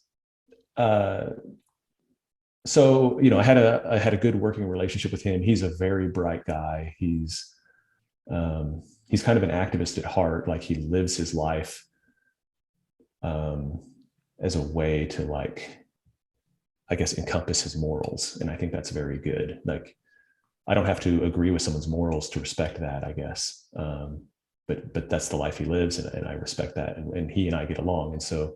[SPEAKER 1] so I had a good working relationship with him. He's a very bright guy. He's kind of an activist at heart. Like, he lives his life as a way to, like, I guess, encompass his morals, and I think that's very good. Like, I don't have to agree with someone's morals to respect that, I guess. But that's the life he lives, and I respect that, and he and I get along. And so,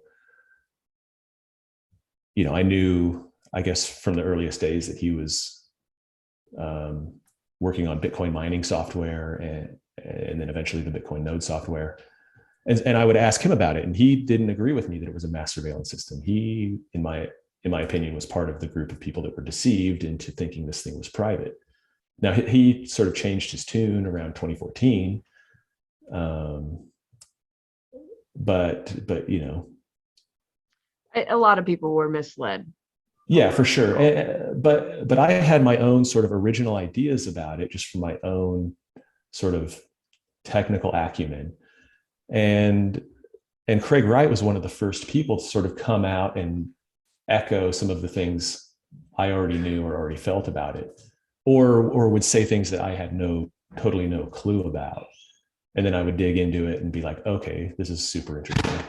[SPEAKER 1] I knew, I guess, from the earliest days that he was working on Bitcoin mining software, and then eventually the Bitcoin node software. And I would ask him about it, and he didn't agree with me that it was a mass surveillance system. He, in my opinion, was part of the group of people that were deceived into thinking this thing was private. Now, he sort of changed his tune around 2014. But
[SPEAKER 2] A lot of people were misled.
[SPEAKER 1] yeah, for sure. But I had my own sort of original ideas about it, just from my own sort of technical acumen. And Craig Wright was one of the first people to sort of come out and echo some of the things I already knew or already felt about it, or would say things that I had totally no clue about. And then I would dig into it and be like, okay, this is super interesting.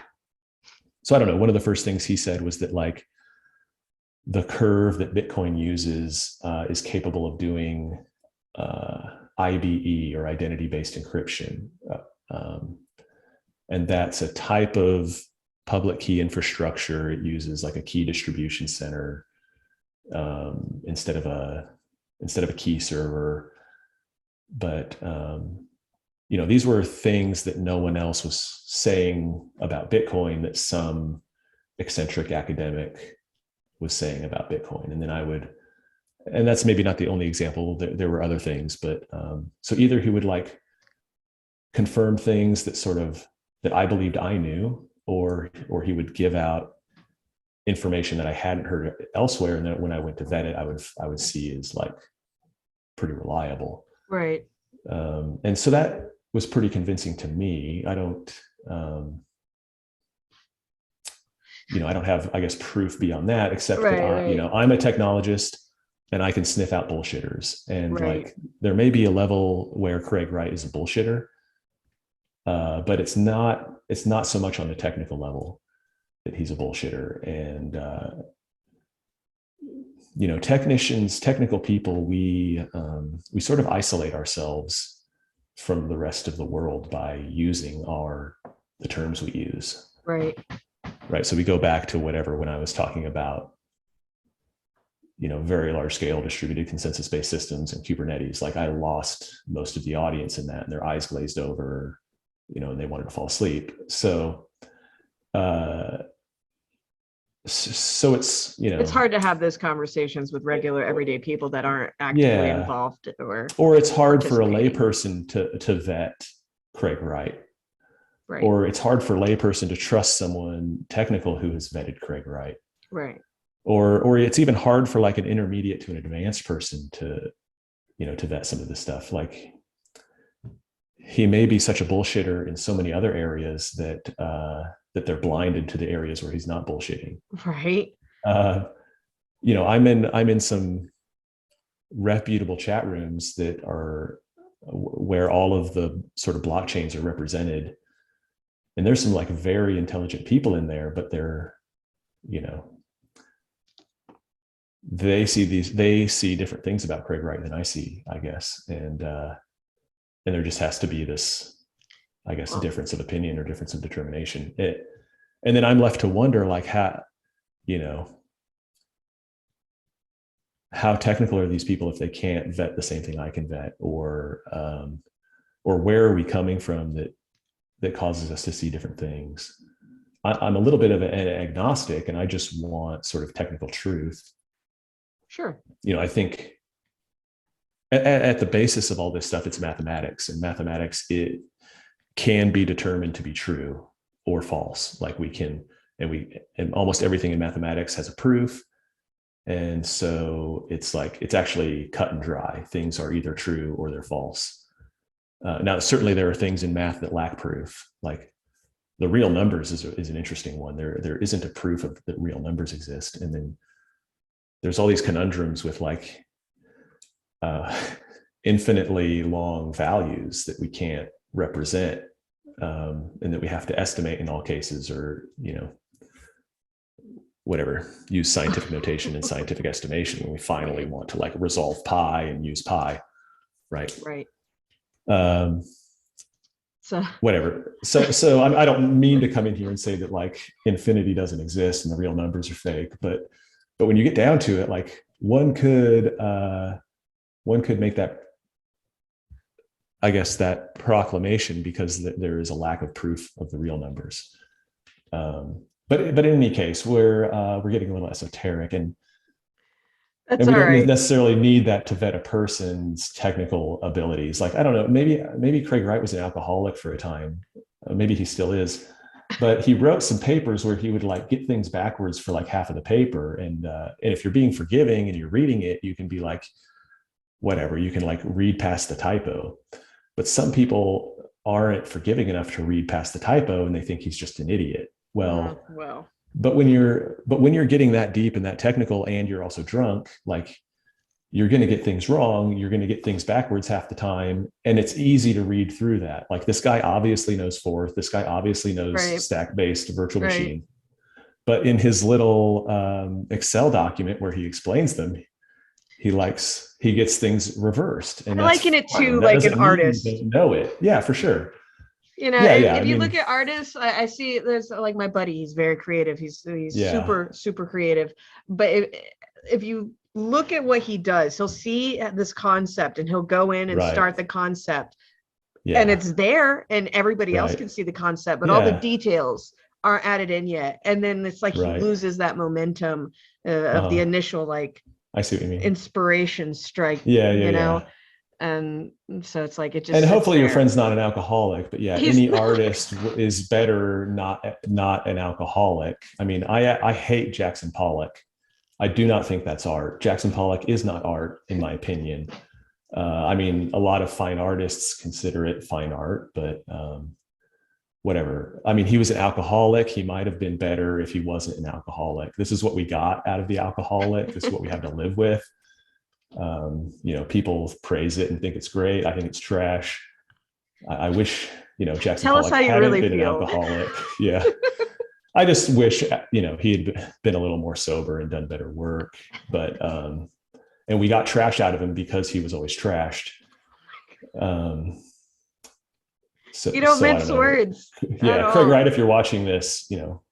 [SPEAKER 1] So I don't know. One of the first things he said was that, like, the curve that Bitcoin uses is capable of doing IBE, or identity-based encryption. And that's a type of public key infrastructure. It uses like a key distribution center instead of a key server. But these were things that no one else was saying about Bitcoin that some eccentric academic was saying about Bitcoin. And then and that's maybe not the only example. There were other things, but so either he would, like, confirm things that I believed I knew, or he would give out information that I hadn't heard elsewhere, and then when I went to vet it, I would see as, like, pretty reliable.
[SPEAKER 2] Right.
[SPEAKER 1] And so that was pretty convincing to me. I don't have, I guess, proof beyond that, except that I'm a technologist and I can sniff out bullshitters. And like, there may be a level where Craig Wright is a bullshitter, but it's not so much on the technical level that he's a bullshitter. And technical people, we sort of isolate ourselves from the rest of the world by using the terms we use.
[SPEAKER 2] Right.
[SPEAKER 1] So we go back to when I was talking about, very large scale distributed consensus-based systems and Kubernetes. Like, I lost most of the audience in that, and their eyes glazed over, and they wanted to fall asleep. So it's,
[SPEAKER 2] it's hard to have those conversations with regular everyday people that aren't actively involved,
[SPEAKER 1] or it's hard for a layperson to vet Craig Wright. Right. Or it's hard for a layperson to trust someone technical who has vetted Craig Wright.
[SPEAKER 2] Right.
[SPEAKER 1] Or it's even hard for, like, an intermediate to an advanced person to vet some of this stuff. Like, he may be such a bullshitter in so many other areas that they're blinded to the areas where he's not bullshitting.
[SPEAKER 2] Right.
[SPEAKER 1] I'm in some reputable chat rooms that are where all of the sort of blockchains are represented. And there's some, like, very intelligent people in there, but they're you know, they see different things about Craig Wright than I see, I guess. And there just has to be this, I guess,
[SPEAKER 2] Well,
[SPEAKER 1] difference of opinion or difference of determination. And then I'm left to wonder, like, how, you know, how technical are these people if they can't vet the same thing I can vet, or where are we coming from that causes us to see different things? I'm a little bit of an agnostic, and I just want sort of technical truth.
[SPEAKER 2] sure.
[SPEAKER 1] You know, I think at the basis of all this stuff, it's mathematics, and mathematics, it can be determined to be true or false. Like and almost everything in mathematics has a proof. And so it's like, it's actually cut and dry. Things are either true or they're false. Now, certainly there are things in math that lack proof. Like the real numbers is an interesting one. There isn't a proof of that real numbers exist. And then there's all these conundrums with like infinitely long values that we can't represent, and that we have to estimate in all cases, or, you know, whatever, use scientific notation and scientific estimation when we finally want to like resolve pi and use pi, right?
[SPEAKER 2] Right.
[SPEAKER 1] So whatever. So I don't mean to come in here and say that like infinity doesn't exist and the real numbers are fake, but when you get down to it, like one could make that, I guess, that proclamation, because there is a lack of proof of the real numbers. But in any case, we're getting a little esoteric, and
[SPEAKER 2] That's
[SPEAKER 1] we
[SPEAKER 2] all
[SPEAKER 1] don't
[SPEAKER 2] right.
[SPEAKER 1] necessarily need that to vet a person's technical abilities. Like, I don't know, maybe Craig Wright was an alcoholic for a time. Maybe he still is, but he wrote some papers where he would like get things backwards for like half of the paper. And if you're being forgiving and you're reading it, you can be like, whatever, you can like read past the typo. But some people aren't forgiving enough to read past the typo, and they think he's just an idiot. Well, but when you're getting that deep and that technical, and you're also drunk, like, you're going to get things wrong. You're going to get things backwards half the time. And it's easy to read through that. Like, this guy obviously knows Forth. This guy obviously knows
[SPEAKER 2] Right.
[SPEAKER 1] stack-based virtual
[SPEAKER 2] Right.
[SPEAKER 1] machine. But in his little Excel document where he explains them, he gets things reversed. And
[SPEAKER 2] I liken it to
[SPEAKER 1] that
[SPEAKER 2] like
[SPEAKER 1] doesn't
[SPEAKER 2] an
[SPEAKER 1] mean
[SPEAKER 2] artist.
[SPEAKER 1] you don't know it. Yeah, for sure.
[SPEAKER 2] You know,
[SPEAKER 1] Yeah.
[SPEAKER 2] if you look at artists, I see there's like my buddy, he's very creative. He's
[SPEAKER 1] Yeah.
[SPEAKER 2] super creative. But if you look at what he does, he'll see this concept and he'll go in and
[SPEAKER 1] Right.
[SPEAKER 2] start the concept.
[SPEAKER 1] Yeah.
[SPEAKER 2] And it's there and everybody else
[SPEAKER 1] Right.
[SPEAKER 2] can see the concept, but all the details aren't added in yet. And then it's like he
[SPEAKER 1] Right.
[SPEAKER 2] loses that momentum of the initial like
[SPEAKER 1] I see what you mean.
[SPEAKER 2] inspiration strike.
[SPEAKER 1] Yeah.
[SPEAKER 2] You know. And so it's like it just.
[SPEAKER 1] And
[SPEAKER 2] sits
[SPEAKER 1] hopefully your
[SPEAKER 2] there.
[SPEAKER 1] friend's not an alcoholic, but yeah,
[SPEAKER 2] He's
[SPEAKER 1] any
[SPEAKER 2] not.
[SPEAKER 1] artist is better not an alcoholic. I mean, I hate Jackson Pollock. I do not think that's art. Jackson Pollock is not art, in my opinion. I mean, a lot of fine artists consider it fine art, but whatever. I mean, he was an alcoholic. He might have been better if he wasn't an alcoholic. This is what we got out of the alcoholic. This is what we have to live with. You know, people praise it and think it's great. I think it's trash. I wish, you know, Jackson Pollock hadn't been an alcoholic. Yeah. I just wish, you know, he had been a little more sober and done better work. But and we got trash out of him because he was always trashed. So
[SPEAKER 2] you don't mince words.
[SPEAKER 1] Yeah, Craig Wright, if you're watching this, you know,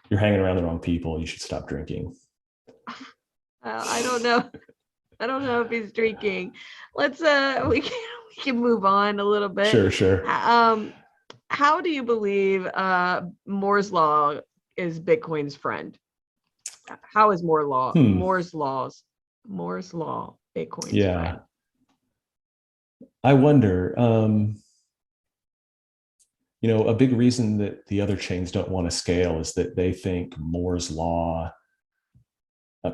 [SPEAKER 1] you're hanging around the wrong people. You should stop drinking.
[SPEAKER 2] I don't know. I don't know if he's drinking. Let's we can move on a little bit.
[SPEAKER 1] Sure.
[SPEAKER 2] How do you believe Moore's law is Bitcoin's friend? How is Moore's law Bitcoin's friend?
[SPEAKER 1] I wonder. You know, a big reason that the other chains don't want to scale is that they think Moore's law,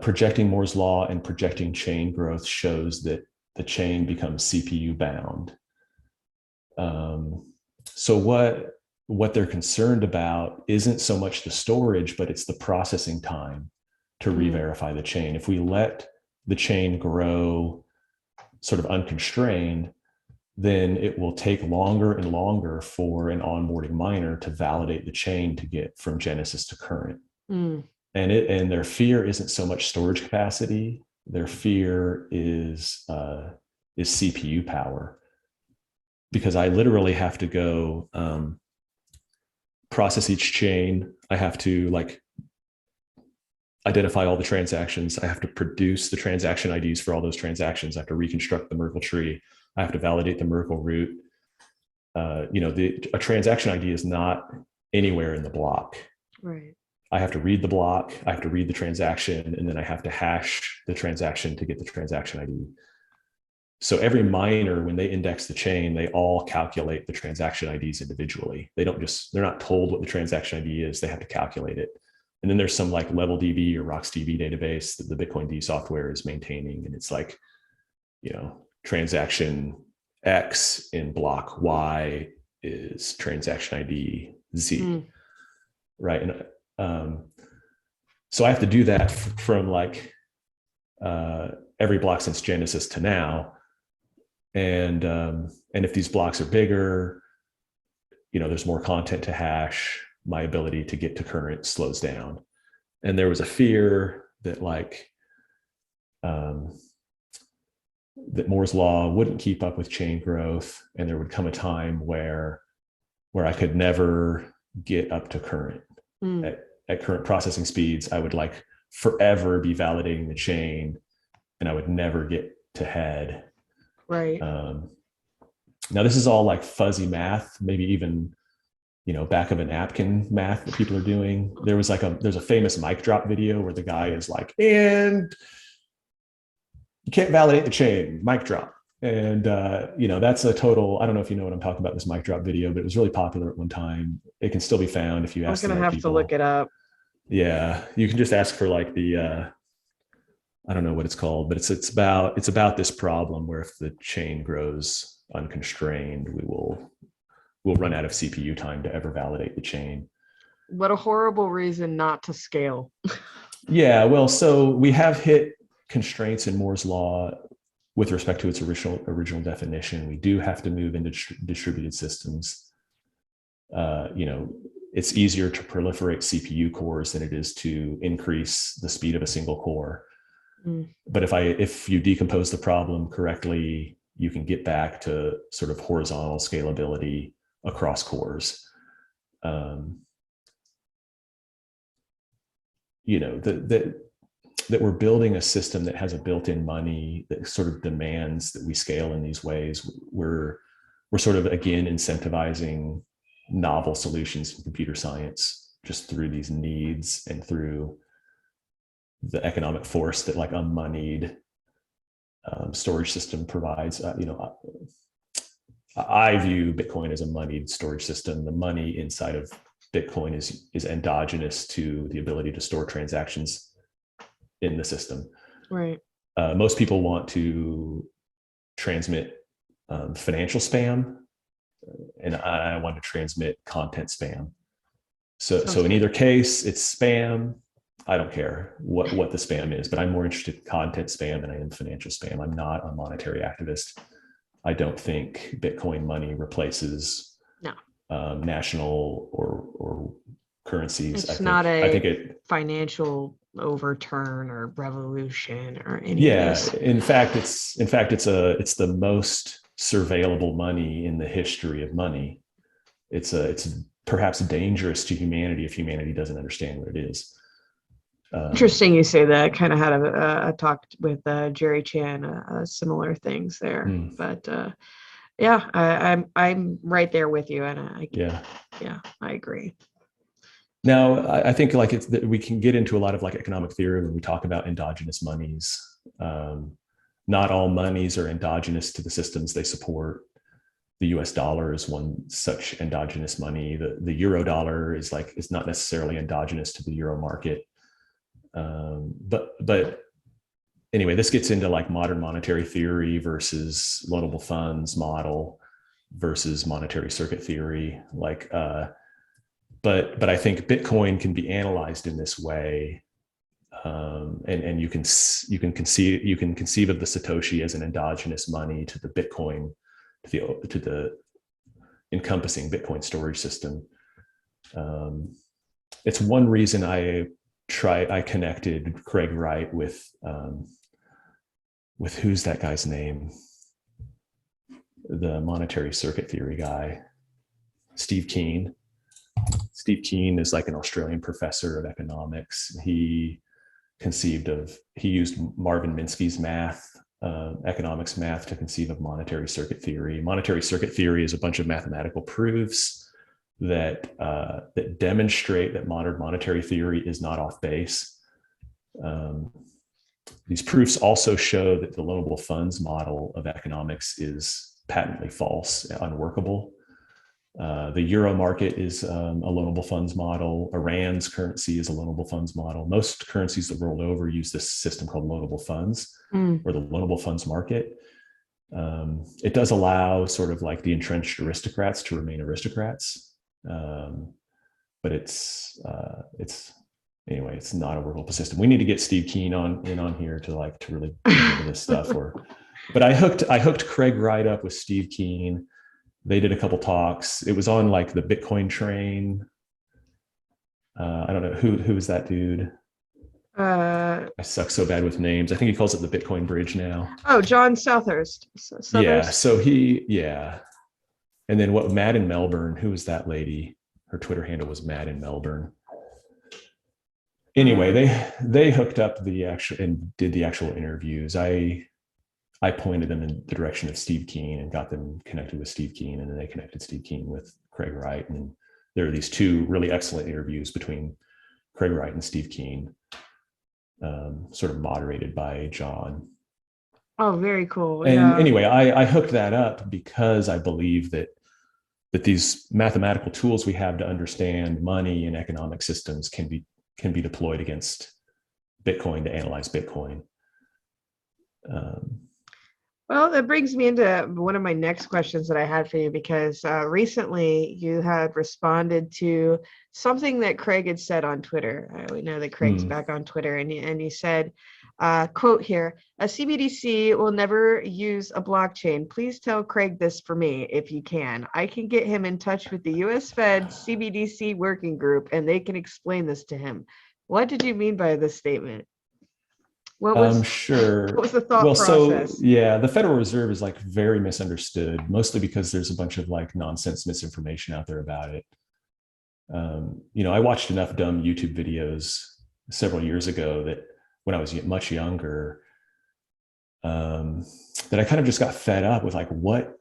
[SPEAKER 1] projecting Moore's law and projecting chain growth shows that the chain becomes CPU bound. So what they're concerned about isn't so much the storage, but it's the processing time to re-verify the chain. If we let the chain grow sort of unconstrained, then it will take longer and longer for an onboarding miner to validate the chain to get from genesis to current. and their fear isn't so much storage capacity. Their fear is CPU power, because I literally have to go process each chain. I have to like identify all the transactions. I have to produce the transaction IDs for all those transactions. I have to reconstruct the Merkle tree. I have to validate the Merkle root. A transaction ID is not anywhere in the block.
[SPEAKER 2] Right.
[SPEAKER 1] I have to read the block. I have to read the transaction, and then I have to hash the transaction to get the transaction ID. So every miner, when they index the chain, they all calculate the transaction IDs individually. They're not told what the transaction ID is. They have to calculate it. And then there's some like level DB or RocksDB database that the Bitcoin D software is maintaining. And it's like, transaction X in block Y is transaction ID Z. Right. And so I have to do that from like every block since Genesis to now. And if these blocks are bigger, there's more content to hash. My ability to get to current slows down. And there was a fear that that Moore's law wouldn't keep up with chain growth, and there would come a time where I could never get up to current. At current processing speeds. I would like forever be validating the chain, and I would never get to head.
[SPEAKER 2] Right.
[SPEAKER 1] Now this is all like fuzzy math, maybe even back of a napkin math that people are doing. There's a famous mic drop video where the guy is like, and you can't validate the chain, mic drop. And that's a total, I don't know if you know what I'm talking about, this mic drop video, but it was really popular at one time. It can still be found if you ask.
[SPEAKER 2] I'm gonna have to look it up.
[SPEAKER 1] Yeah, you can just ask for like the I don't know what it's called, but it's about this problem where if the chain grows unconstrained, we'll run out of CPU time to ever validate the chain.
[SPEAKER 2] What a horrible reason not to scale.
[SPEAKER 1] Yeah, well, so we have hit constraints in Moore's law with respect to its original definition. We do have to move into distributed systems. It's easier to proliferate CPU cores than it is to increase the speed of a single core. But if you decompose the problem correctly, you can get back to sort of horizontal scalability across cores. That we're building a system that has a built-in money that sort of demands that we scale in these ways. We're sort of, again, incentivizing novel solutions in computer science just through these needs and through the economic force that like a moneyed storage system provides. I view Bitcoin as a moneyed storage system. The money inside of Bitcoin is endogenous to the ability to store transactions in the system.
[SPEAKER 2] Right.
[SPEAKER 1] Most people want to transmit financial spam, and I want to transmit content spam. So in either case, it's spam. I don't care what the spam is, but I'm more interested in content spam than I am financial spam. I'm not a monetary activist. I don't think Bitcoin money replaces national or currencies.
[SPEAKER 2] It's not a financial overturn or revolution or any of this.
[SPEAKER 1] In fact, it's the most surveillable money in the history of money. It's perhaps dangerous to humanity if humanity doesn't understand what it is.
[SPEAKER 2] Interesting you say that. I kind of had a talk with Jerry Chan, similar things there. But I'm right there with you, and I agree.
[SPEAKER 1] Now, I think like we can get into a lot of like economic theory when we talk about endogenous monies. Not all monies are endogenous to the systems they support. The US dollar is one such endogenous money. The euro dollar is not necessarily endogenous to the euro market. But anyway, this gets into like modern monetary theory versus loanable funds model versus monetary circuit theory. But I think Bitcoin can be analyzed in this way, and you can conceive of the Satoshi as an endogenous money to the Bitcoin, to the encompassing Bitcoin storage system. It's one reason I I connected Craig Wright with who's that guy's name? The monetary circuit theory guy, Steve Keen. Steve Keen is like an Australian professor of economics. He used Marvin Minsky's math, economics math, to conceive of monetary circuit theory. Monetary circuit theory is a bunch of mathematical proofs that demonstrate that modern monetary theory is not off base. These proofs also show that the loanable funds model of economics is patently false, unworkable. The euro market is a loanable funds model. Iran's currency is a loanable funds model. Most currencies the world over use this system called loanable funds, or the loanable funds market. It does allow sort of like the entrenched aristocrats to remain aristocrats, but it's anyway, it's not a workable system. We need to get Steve Keen on here to really get into this stuff. But I hooked Craig Wright up with Steve Keen. They did a couple talks. It was on like the Bitcoin train. I don't know who is that dude. I suck so bad with names. I think he calls it the Bitcoin bridge now.
[SPEAKER 2] Oh, John Southhurst.
[SPEAKER 1] Yeah. So and then Mad in Melbourne? Who was that lady? Her Twitter handle was Mad in Melbourne. Anyway, they hooked up and did the actual interviews. I pointed them in the direction of Steve Keen and got them connected with Steve Keen, and then they connected Steve Keen with Craig Wright. And there are these two really excellent interviews between Craig Wright and Steve Keen, sort of moderated by John.
[SPEAKER 2] Oh, very cool.
[SPEAKER 1] And anyway, I hooked that up because I believe that these mathematical tools we have to understand money and economic systems can be deployed against Bitcoin to analyze Bitcoin.
[SPEAKER 2] Well, that brings me into one of my next questions that I had for you, because recently you had responded to something that Craig had said on Twitter. We know that Craig's back on Twitter, and you said, quote here, "A CBDC will never use a blockchain. Please tell Craig this for me if you can. I can get him in touch with the US Fed CBDC working group and they can explain this to him." What did you mean by this statement? What was the thought process?
[SPEAKER 1] So yeah, the Federal Reserve is like very misunderstood, mostly because there's a bunch of like nonsense misinformation out there about it. I watched enough dumb YouTube videos several years ago that when I was much younger, that I kind of just got fed up with like, what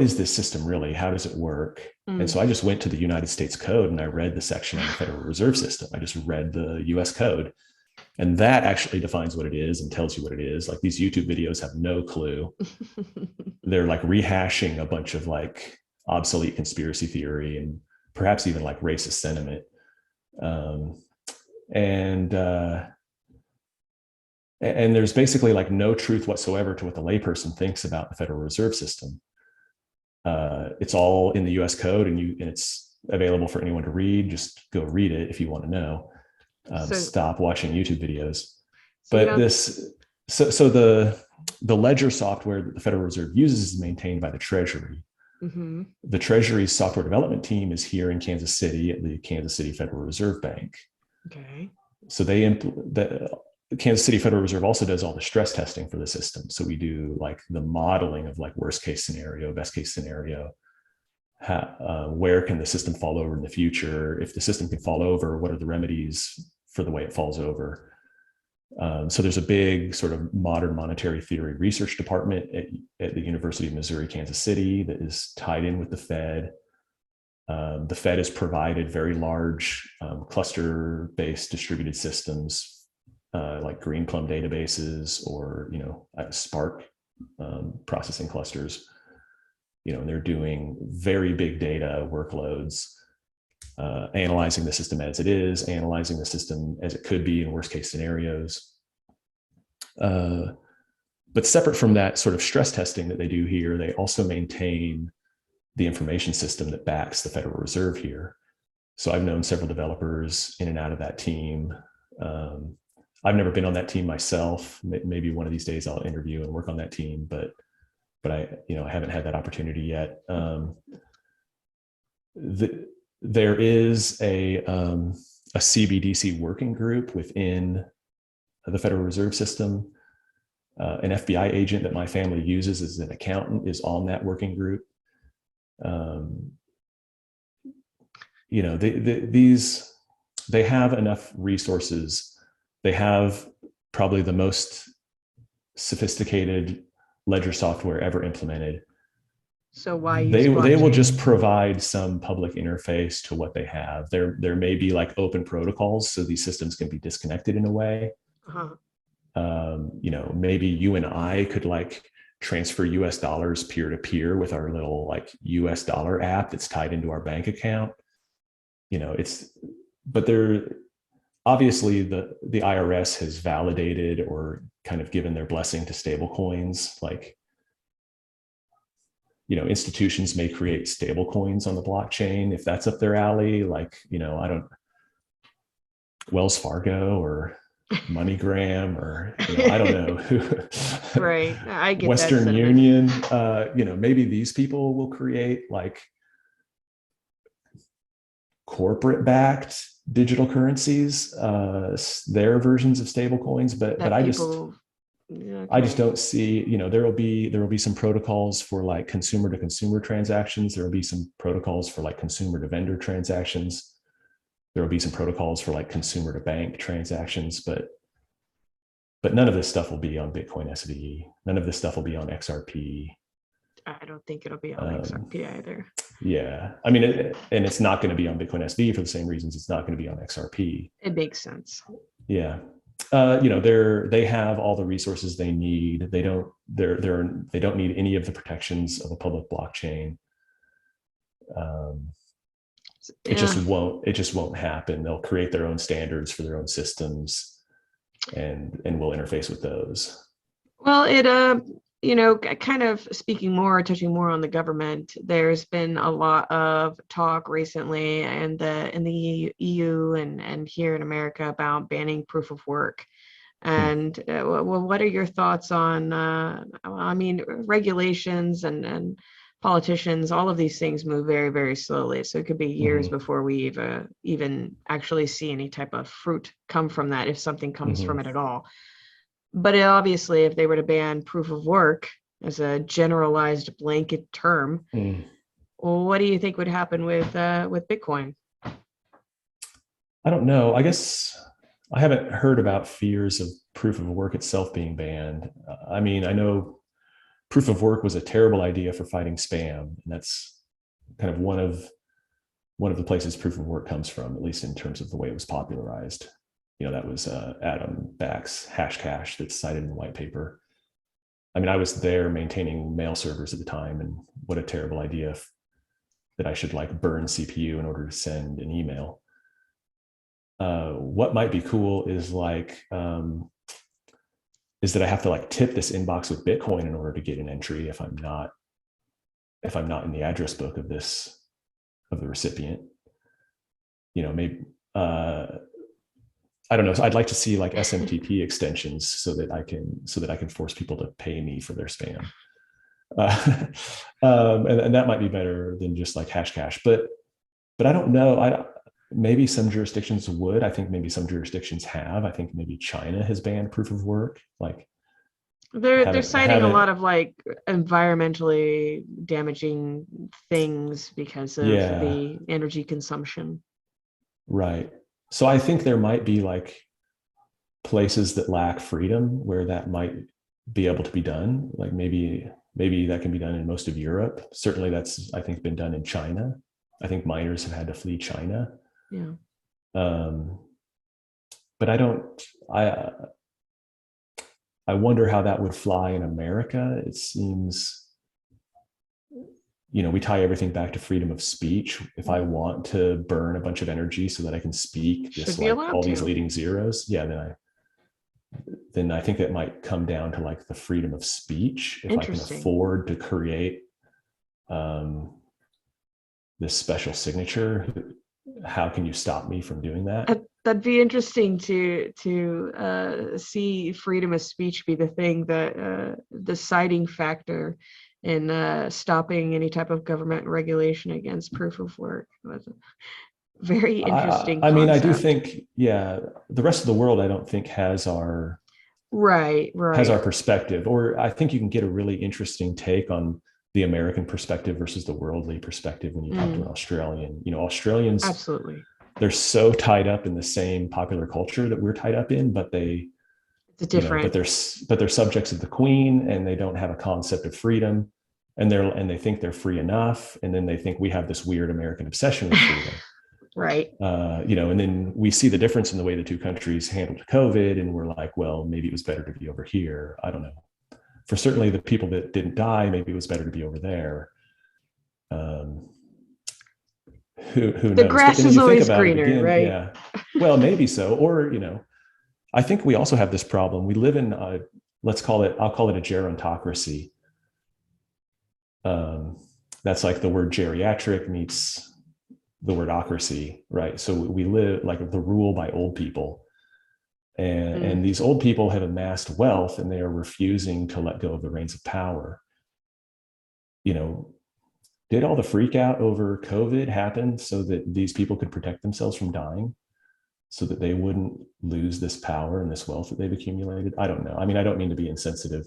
[SPEAKER 1] is this system really? How does it work? And so I just went to the United States Code and I read the section on the Federal Reserve System. I just read the US Code. And that actually defines what it is and tells you what it is. Like these YouTube videos have no clue. They're like rehashing a bunch of like obsolete conspiracy theory and perhaps even like racist sentiment. And there's basically like no truth whatsoever to what the layperson thinks about the Federal Reserve System. It's all in the US Code and it's available for anyone to read. Just go read it if you want to know. Stop watching YouTube videos. But the ledger software that the Federal Reserve uses is maintained by the Treasury. The Treasury's software development team is here in Kansas City at the Kansas City Federal Reserve Bank.
[SPEAKER 2] Okay.
[SPEAKER 1] So the Kansas City Federal Reserve also does all the stress testing for the system. So we do like the modeling of like worst case scenario, best case scenario. Where can the system fall over in the future? If the system can fall over, what are the remedies for the way it falls over? So there's a big sort of modern monetary theory research department at the University of Missouri, Kansas City that is tied in with the Fed. The Fed has provided very large cluster-based distributed systems like Greenplum databases or Spark processing clusters. And they're doing very big data workloads, analyzing the system as it is, analyzing the system as it could be in worst case scenarios. But separate from that sort of stress testing that they do here, they also maintain the information system that backs the Federal Reserve here. So I've known several developers in and out of that team. I've never been on that team myself. Maybe one of these days I'll interview and work on that team, but I haven't had that opportunity yet. There is a a CBDC working group within the Federal Reserve System. An FBI agent that my family uses as an accountant is on that working group. You know, they have enough resources. They have probably the most sophisticated ledger software ever implemented.
[SPEAKER 2] So why use
[SPEAKER 1] They will
[SPEAKER 2] blockchain?
[SPEAKER 1] just provide some public interface to what they have. There may be like open protocols, so these systems can be disconnected in a way.
[SPEAKER 2] Uh-huh.
[SPEAKER 1] You know, maybe you and I could like transfer US dollars peer to peer with our little like US dollar app that's tied into our bank account. You know, but there, obviously the IRS has validated or kind of given their blessing to stable coins. Like, you know, institutions may create stable coins on the blockchain if that's up their alley. Like, you know, Wells Fargo or MoneyGram, or, you know, I don't know.
[SPEAKER 2] Right. I get that
[SPEAKER 1] Western
[SPEAKER 2] sentiment.
[SPEAKER 1] Union. You know, maybe these people will create like corporate backed digital currencies, their versions of stable coins, but
[SPEAKER 2] That
[SPEAKER 1] I
[SPEAKER 2] people,
[SPEAKER 1] just
[SPEAKER 2] okay.
[SPEAKER 1] don't see, you know, there will be some protocols for like consumer to consumer transactions. There will be some protocols for like consumer to vendor transactions. There will be some protocols for like consumer to bank transactions, but none of this stuff will be on Bitcoin SVE. None of this stuff will be on XRP.
[SPEAKER 2] I don't think it'll be on XRP either.
[SPEAKER 1] Yeah, I mean, and it's not going to be on Bitcoin SV for the same reasons it's not going to be on XRP.
[SPEAKER 2] It makes sense.
[SPEAKER 1] Yeah, you know, they have all the resources they need. They don't need any of the protections of a public blockchain. It just
[SPEAKER 2] Yeah.
[SPEAKER 1] won't happen. They'll create their own standards for their own systems, and we'll interface with those.
[SPEAKER 2] Well, kind of speaking more, touching more on the government, there's been a lot of talk recently in the EU and here in America about banning proof of work. And well, what are your thoughts on, I mean, regulations and politicians, all of these things move very, very slowly. So it could be years
[SPEAKER 1] Mm-hmm.
[SPEAKER 2] before we even actually see any type of fruit come from that, if something comes
[SPEAKER 1] Mm-hmm.
[SPEAKER 2] from it at all. But obviously, if they were to ban proof of work as a generalized blanket term,
[SPEAKER 1] Mm.
[SPEAKER 2] well, what do you think would happen with Bitcoin?
[SPEAKER 1] I don't know. I guess I haven't heard about fears of proof of work itself being banned. I mean, I know proof of work was a terrible idea for fighting spam, and that's kind of one of the places proof of work comes from, at least in terms of the way it was popularized. You know, that was Adam Back's Hashcash that's cited in the white paper. I mean, I was there maintaining mail servers at the time, and what a terrible idea that I should like burn CPU in order to send an email. What might be cool is like is that I have to like tip this inbox with Bitcoin in order to get an entry if I'm not in the address book of the recipient. You know, maybe I don't know. I'd like to see like SMTP extensions so that I can force people to pay me for their spam. And that might be better than just like Hashcash, but I don't know. Maybe some jurisdictions would. I think maybe some jurisdictions have. I think maybe China has banned proof of work. Like,
[SPEAKER 2] They're citing a lot
[SPEAKER 1] haven't.
[SPEAKER 2] of like environmentally damaging things because of
[SPEAKER 1] Yeah,
[SPEAKER 2] the energy consumption.
[SPEAKER 1] right. So I think there might be like places that lack freedom where that might be able to be done. Like maybe that can be done in most of Europe. Certainly that's, I think, been done in China. I think miners have had to flee China.
[SPEAKER 2] Yeah.
[SPEAKER 1] Um, but I wonder how that would fly in America. It seems, you know, we tie everything back to freedom of speech. If I want to burn a bunch of energy so that I can speak
[SPEAKER 2] Should
[SPEAKER 1] just
[SPEAKER 2] be
[SPEAKER 1] like
[SPEAKER 2] allowed
[SPEAKER 1] all these
[SPEAKER 2] to.
[SPEAKER 1] leading zeros, yeah, then I think that might come down to like the freedom of speech. If I can
[SPEAKER 2] Interesting.
[SPEAKER 1] afford to create this special signature, how can you stop me from doing that?
[SPEAKER 2] That'd be interesting to see freedom of speech be the thing that deciding factor in stopping any type of government regulation against proof of work. Very interesting
[SPEAKER 1] I mean, I do
[SPEAKER 2] concept.
[SPEAKER 1] think, yeah, the rest of the world, I don't think
[SPEAKER 2] Right,
[SPEAKER 1] has our
[SPEAKER 2] right.
[SPEAKER 1] perspective, or I think you can get a really interesting take on the American perspective versus the worldly perspective when you talk to an
[SPEAKER 2] Mm,
[SPEAKER 1] Australian. Australians,
[SPEAKER 2] absolutely.
[SPEAKER 1] they're so tied up in the same popular culture that we're tied up in, but
[SPEAKER 2] It's a different,
[SPEAKER 1] they're subjects of the Queen, and they don't have a concept of freedom, and they think they're free enough, and then they think we have this weird American obsession with freedom.
[SPEAKER 2] right.
[SPEAKER 1] And then we see the difference in the way the two countries handled COVID, and we're like, well, maybe it was better to be over here. I don't know. For certainly the people that didn't die, maybe it was better to be over there. Um, who
[SPEAKER 2] The
[SPEAKER 1] knows? But
[SPEAKER 2] grass
[SPEAKER 1] then when
[SPEAKER 2] is
[SPEAKER 1] you think
[SPEAKER 2] always
[SPEAKER 1] about it
[SPEAKER 2] greener,
[SPEAKER 1] again,
[SPEAKER 2] right?
[SPEAKER 1] yeah, well, maybe so. Or I think we also have this problem. We live in I'll call it a gerontocracy. Um, that's like the word geriatric meets the word ocracy, right? So we live like the rule by old people. And
[SPEAKER 2] Mm.
[SPEAKER 1] these old people have amassed wealth, and they are refusing to let go of the reins of power. You know, did all the freak out over COVID happen so that these people could protect themselves from dying, so that they wouldn't lose this power and this wealth that they've accumulated? I don't know. I mean, I don't mean to be insensitive.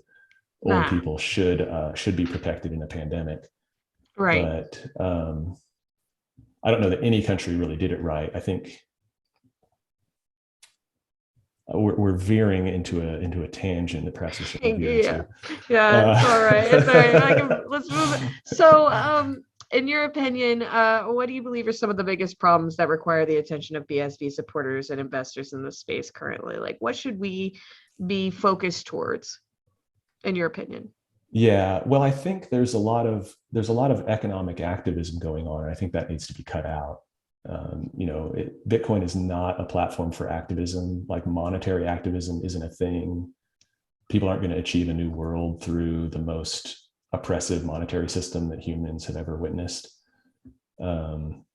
[SPEAKER 1] Old
[SPEAKER 2] Nah,
[SPEAKER 1] people should be protected in a pandemic,
[SPEAKER 2] right.
[SPEAKER 1] but I don't know that any country really did it right. I think we're veering into a tangent that perhaps we shouldn't veer
[SPEAKER 2] Yeah,
[SPEAKER 1] into.
[SPEAKER 2] yeah, it's all right. It's all right. Let's move it. So, in your opinion, what do you believe are some of the biggest problems that require the attention of BSV supporters and investors in this space currently? Like, what should we be focused towards, in your opinion?
[SPEAKER 1] Yeah, well, I think there's a lot of economic activism going on, and I think that needs to be cut out. Bitcoin is not a platform for activism. Like, monetary activism isn't a thing. People aren't going to achieve a new world through the most oppressive monetary system that humans have ever witnessed. Um,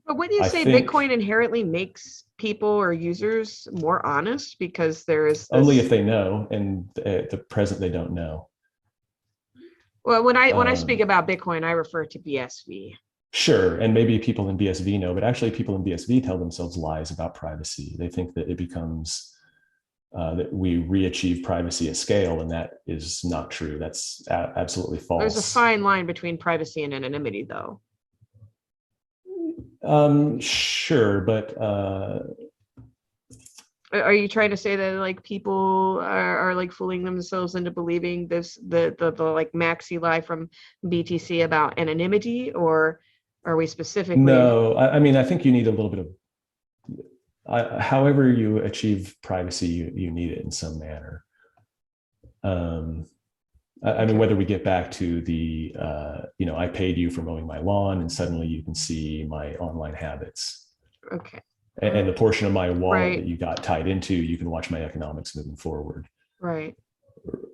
[SPEAKER 2] But wouldn't you
[SPEAKER 1] I
[SPEAKER 2] say
[SPEAKER 1] think
[SPEAKER 2] Bitcoin inherently makes people or users more honest because there is
[SPEAKER 1] only if
[SPEAKER 2] this?
[SPEAKER 1] they know, and at the present they don't know.
[SPEAKER 2] Well, when I speak
[SPEAKER 1] Um,
[SPEAKER 2] about Bitcoin, I refer to BSV.
[SPEAKER 1] Sure, and maybe people in BSV know, but actually, people in BSV tell themselves lies about privacy. They think that it becomes that we re-achieve privacy at scale, and that is not true. That's absolutely
[SPEAKER 2] There's a
[SPEAKER 1] false.
[SPEAKER 2] fine line between privacy and anonymity, though.
[SPEAKER 1] Sure, but
[SPEAKER 2] Are you trying to say that like people are like fooling themselves into believing this the like maxi lie from BTC about anonymity, or are we specifically?
[SPEAKER 1] no. I mean, I think you need a little bit of. However you achieve privacy, you need it in some manner. Um, I mean,
[SPEAKER 2] Okay.
[SPEAKER 1] whether we get back to the, I paid you for mowing my lawn, and suddenly you can see my online habits,
[SPEAKER 2] Okay.
[SPEAKER 1] and the portion of my wallet that
[SPEAKER 2] Right.
[SPEAKER 1] you got tied into, you can watch my economics moving forward.
[SPEAKER 2] Right.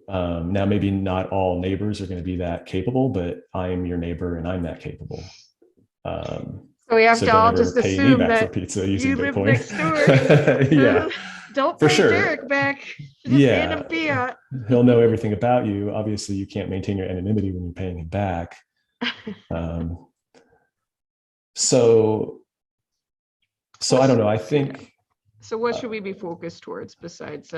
[SPEAKER 1] Now, maybe not all neighbors are going to be that capable, but I'm your neighbor and I'm that capable. Um,
[SPEAKER 2] So we have
[SPEAKER 1] so
[SPEAKER 2] to
[SPEAKER 1] don't
[SPEAKER 2] all
[SPEAKER 1] ever
[SPEAKER 2] just
[SPEAKER 1] pay me
[SPEAKER 2] assume
[SPEAKER 1] back for
[SPEAKER 2] that
[SPEAKER 1] pizza using
[SPEAKER 2] you live
[SPEAKER 1] Bitcoin.
[SPEAKER 2] next door.
[SPEAKER 1] Yeah,
[SPEAKER 2] Don't
[SPEAKER 1] for
[SPEAKER 2] pay Derek
[SPEAKER 1] sure.
[SPEAKER 2] back. Just hand him
[SPEAKER 1] Yeah,
[SPEAKER 2] fiat.
[SPEAKER 1] he'll know everything about you. Obviously, you can't maintain your anonymity when you're paying him back. Um, so, so I don't know. I
[SPEAKER 2] Yeah.
[SPEAKER 1] think,
[SPEAKER 2] So what
[SPEAKER 1] uh,
[SPEAKER 2] should we be focused towards besides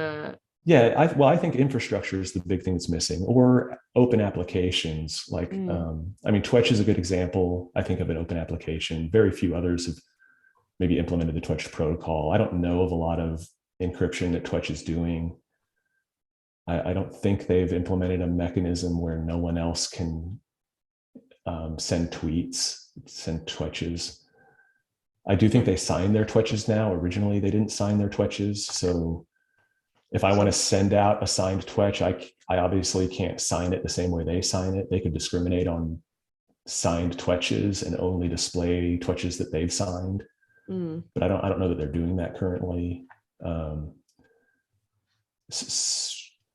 [SPEAKER 1] yeah. I think infrastructure is the big thing that's missing, or open applications. Like,
[SPEAKER 2] mm,
[SPEAKER 1] I mean, Twitch is a good example, I think, of an open application. Very few others have maybe implemented the Twitch protocol. I don't know of a lot of encryption that Twitch is doing. I don't think they've implemented a mechanism where no one else can send tweets, send Twitches. I do think
[SPEAKER 2] mm.
[SPEAKER 1] they sign their Twitches now. Originally, they didn't sign their Twitches. So if I want to
[SPEAKER 2] So
[SPEAKER 1] send out a signed Twitch, I obviously can't sign it the same way they sign it. They could discriminate on signed Twitches and only display Twitches that they've signed.
[SPEAKER 2] mm,
[SPEAKER 1] But I don't know that they're doing that currently. Um,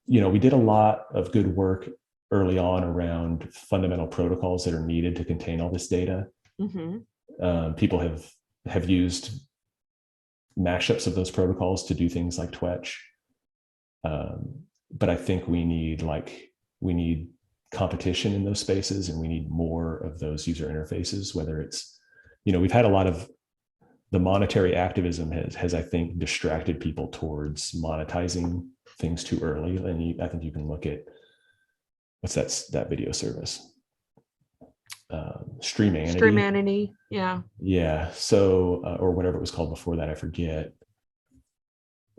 [SPEAKER 1] we did a lot of good work early on around fundamental protocols that are needed to contain all this data.
[SPEAKER 2] mhm.
[SPEAKER 1] People have used mashups of those protocols to do things like Twitch. But I think we need competition in those spaces, and we need more of those user interfaces. Whether it's, we've had a lot of the monetary activism has I think distracted people towards monetizing things too early. And I think you can look at what's that video service, Streamanity.
[SPEAKER 2] Streamanity, yeah.
[SPEAKER 1] Yeah. So or whatever it was called before that, I forget.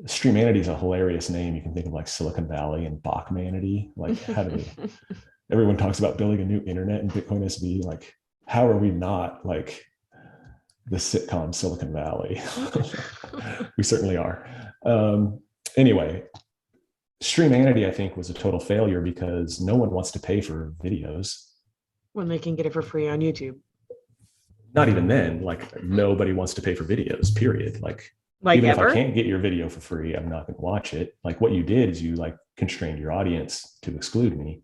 [SPEAKER 1] Streamanity is a hilarious name. You can think of like Silicon Valley and Bachmanity. Like, how do they? Everyone talks about building a new internet and Bitcoin SV. Like, how are we not like the sitcom Silicon Valley? We certainly are. Anyway, Streamanity, I think, was a total failure because no one wants to pay for videos.
[SPEAKER 2] When they can get it for free on YouTube.
[SPEAKER 1] Not even then, like nobody wants to pay for videos, period. Like even
[SPEAKER 2] ever?
[SPEAKER 1] if I can't get your video for free, I'm not going to watch it. Like what you did is you like constrained your audience to exclude me.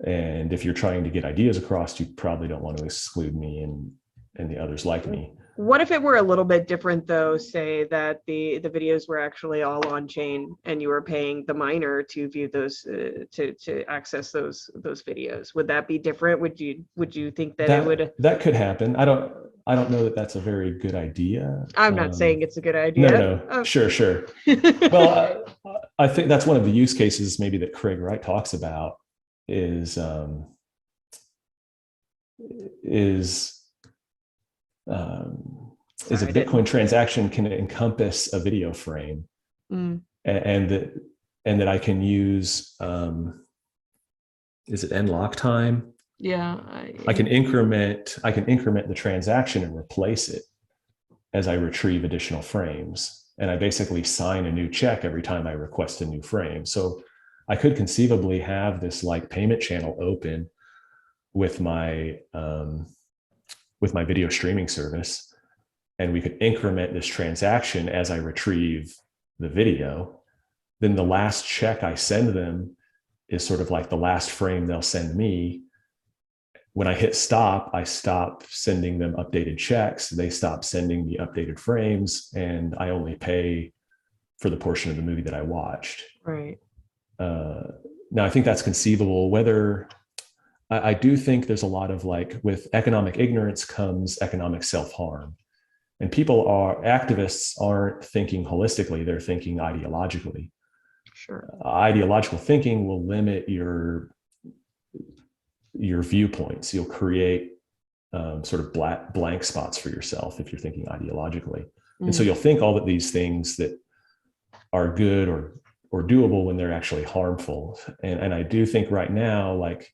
[SPEAKER 1] And if you're trying to get ideas across, you probably don't want to exclude me and the others like me.
[SPEAKER 2] What if it were a little bit different though, say that the videos were actually all on chain and you were paying the miner to view those, to access those videos? Would that be different? Would you think that it would?
[SPEAKER 1] That could happen. I don't know that that's a very good idea.
[SPEAKER 2] I'm not saying it's a good idea.
[SPEAKER 1] No. Oh. Sure. Well, I think that's one of the use cases maybe that Craig Wright talks about is a Bitcoin transaction can encompass a video frame, and that I can use, is it end lock time?
[SPEAKER 2] Yeah.
[SPEAKER 1] I can increment the transaction and replace it as I retrieve additional frames. And I basically sign a new check every time I request a new frame. So I could conceivably have this like payment channel open with my video streaming service, and we could increment this transaction as I retrieve the video. Then the last check I send them is sort of like the last frame they'll send me. When I hit stop, I stop sending them updated checks. They stop sending me updated frames, and I only pay for the portion of the movie that I watched.
[SPEAKER 2] Right.
[SPEAKER 1] Now, I think that's conceivable. Whether I do think there's a lot of like, with economic ignorance comes economic self-harm. And activists aren't thinking holistically, they're thinking ideologically.
[SPEAKER 2] Sure.
[SPEAKER 1] Ideological thinking will limit your viewpoints. You'll create sort of blank spots for yourself if you're thinking ideologically. And so you'll think all of these things that are good or doable when they're actually harmful. And I do think right now, like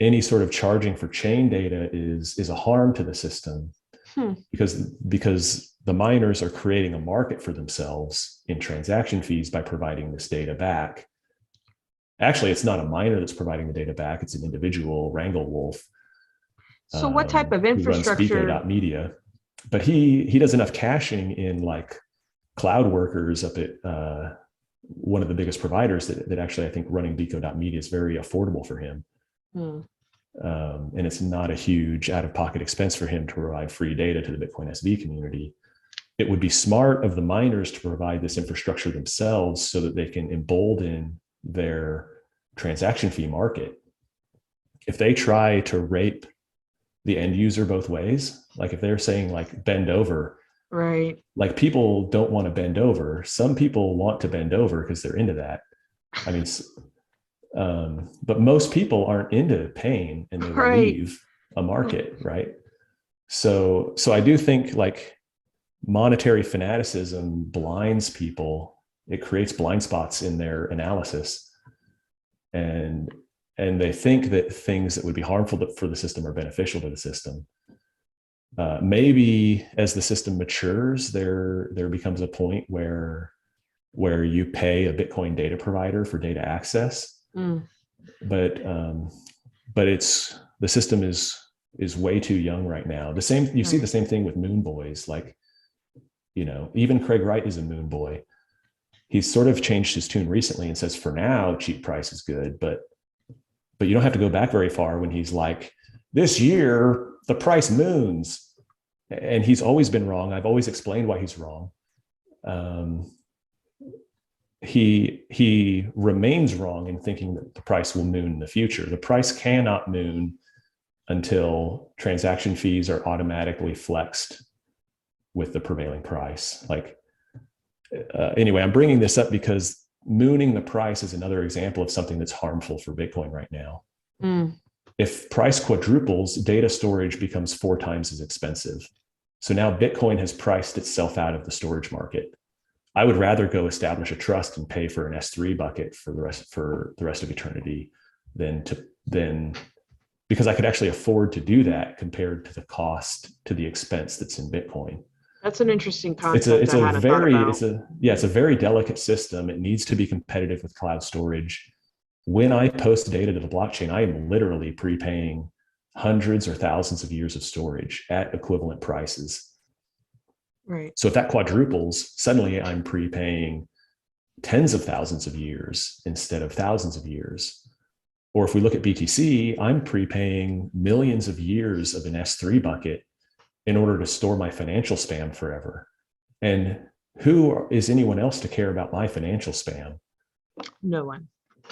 [SPEAKER 1] any sort of charging for chain data is a harm to the system, because the miners are creating a market for themselves in transaction fees by providing this data back. Actually, it's not a miner that's providing the data back. It's an individual, Wrangle Wolf.
[SPEAKER 2] So what type of infrastructure?
[SPEAKER 1] Media, but he does enough caching in like cloud workers up at one of the biggest providers that actually I think running Bico.media is very affordable for him. And it's not a huge out-of-pocket expense for him to provide free data to the Bitcoin SV community. It would be smart of the miners to provide this infrastructure themselves so that they can embolden their transaction fee market. If they try to rape the end user both ways, like if they're saying like bend over,
[SPEAKER 2] right?
[SPEAKER 1] Like people don't want to bend over. Some people want to bend over because they're into that. I mean, but most people aren't into pain and they leave a market, right? So I do think like monetary fanaticism blinds people. It creates blind spots in their analysis, and they think that things that would be harmful for the system are beneficial to the system. Maybe as the system matures, there becomes a point where you pay a Bitcoin data provider for data access. But the system is way too young right now. You see the same thing with Moon Boys. Like, even Craig Wright is a Moon Boy. He's sort of changed his tune recently and says, for now, cheap price is good, but you don't have to go back very far when he's like, this year, the price moons. And he's always been wrong. I've always explained why he's wrong. He remains wrong in thinking that the price will moon in the future. The price cannot moon until transaction fees are automatically flexed with the prevailing price. Like, anyway, I'm bringing this up because mooning the price is another example of something that's harmful for Bitcoin right now. If price quadruples, data storage becomes 4 times as expensive. So now Bitcoin has priced itself out of the storage market. I would rather go establish a trust and pay for an S3 bucket for the rest of eternity than because I could actually afford to do that compared to the cost, to the expense that's in Bitcoin.
[SPEAKER 2] That's an interesting concept.
[SPEAKER 1] It's a very delicate system. It needs to be competitive with cloud storage. When I post data to the blockchain, I am literally prepaying hundreds or thousands of years of storage at equivalent prices.
[SPEAKER 2] Right.
[SPEAKER 1] So if that quadruples, suddenly I'm prepaying tens of thousands of years instead of thousands of years. Or if we look at BTC, I'm prepaying millions of years of an S3 bucket in order to store my financial spam forever. And who is anyone else to care about my financial spam?
[SPEAKER 2] No one.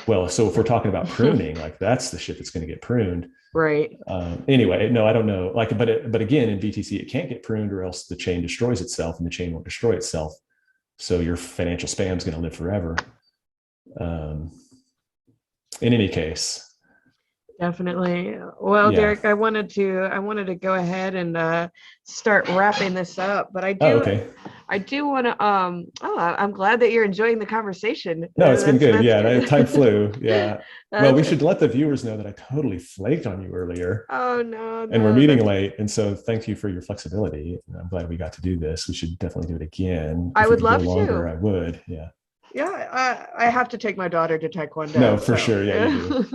[SPEAKER 1] Well, so if we're talking about pruning, like that's the shit that's going to get pruned.
[SPEAKER 2] Right.
[SPEAKER 1] Anyway, no, I don't know. Like, but again, in BTC, it can't get pruned, or else the chain destroys itself, and the chain won't destroy itself. So your financial spam is going to live forever. In any case.
[SPEAKER 2] Definitely. Well, yeah. Derek, I wanted to go ahead and start wrapping this up, but I do want to. I'm glad that you're enjoying the conversation.
[SPEAKER 1] No, it's been good. Yeah, time flew. Yeah. Well, we should let the viewers know that I totally flaked on you earlier.
[SPEAKER 2] Oh no.
[SPEAKER 1] And we're meeting late, and so thank you for your flexibility. I'm glad we got to do this. We should definitely do it again.
[SPEAKER 2] I would love
[SPEAKER 1] to. I would. Yeah.
[SPEAKER 2] Yeah, I have to take my daughter to Taekwondo.
[SPEAKER 1] No, for sure. Yeah, you do. It's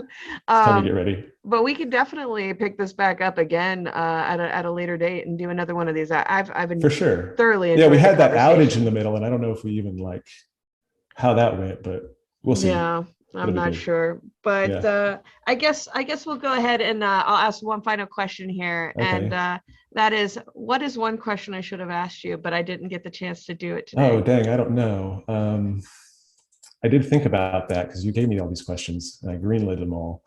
[SPEAKER 1] time to get ready.
[SPEAKER 2] But we could definitely pick this back up again at a later date and do another one of these. I've been
[SPEAKER 1] for sure
[SPEAKER 2] thoroughly enjoying.
[SPEAKER 1] Yeah, we had that outage in the middle, and I don't know if we even like how that went, but we'll see.
[SPEAKER 2] Yeah, I'm not sure. But I guess we'll go ahead and I'll ask one final question here, okay. And that is, what is one question I should have asked you, but I didn't get the chance to do it today?
[SPEAKER 1] Oh, dang, I don't know. I did think about that because you gave me all these questions and I greenlit them all,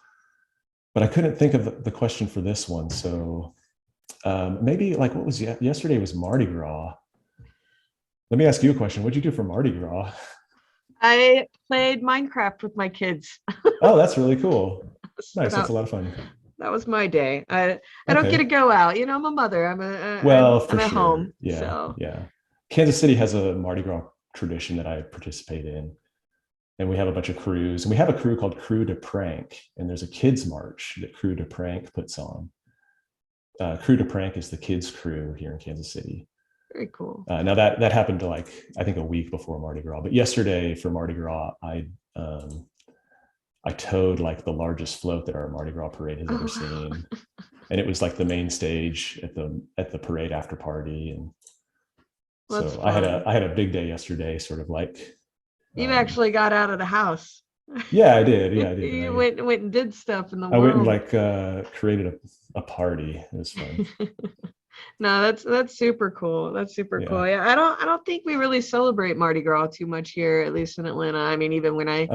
[SPEAKER 1] but I couldn't think of the question for this one. So maybe like what was yesterday was Mardi Gras. Let me ask you a question. What'd you do for Mardi Gras?
[SPEAKER 2] I played Minecraft with my kids.
[SPEAKER 1] Oh, that's really cool. Nice. That's a lot of fun.
[SPEAKER 2] That was my day. I don't get to go out. I'm a mother. I'm at home.
[SPEAKER 1] Yeah.
[SPEAKER 2] So.
[SPEAKER 1] Yeah. Kansas City has a Mardi Gras tradition that I participate in. And we have a bunch of crews, and we have a crew called Crew de Prank, and there's a kids march that Crew de Prank puts on. Crew de Prank is the kids crew here in Kansas City.
[SPEAKER 2] Very cool.
[SPEAKER 1] Now that happened to I think a week before Mardi Gras, but yesterday for Mardi Gras, I towed like the largest float that our Mardi Gras parade has ever seen. And it was like the main stage at the parade after party. And so I had a big day yesterday, sort of like,
[SPEAKER 2] you actually got out of the house.
[SPEAKER 1] Yeah, I did. Yeah, I did.
[SPEAKER 2] You went and did stuff in the world.
[SPEAKER 1] I went and like created a party. It was fun.
[SPEAKER 2] No, that's super cool. That's super cool. Yeah, I don't think we really celebrate Mardi Gras too much here, at least in Atlanta. I mean, even when I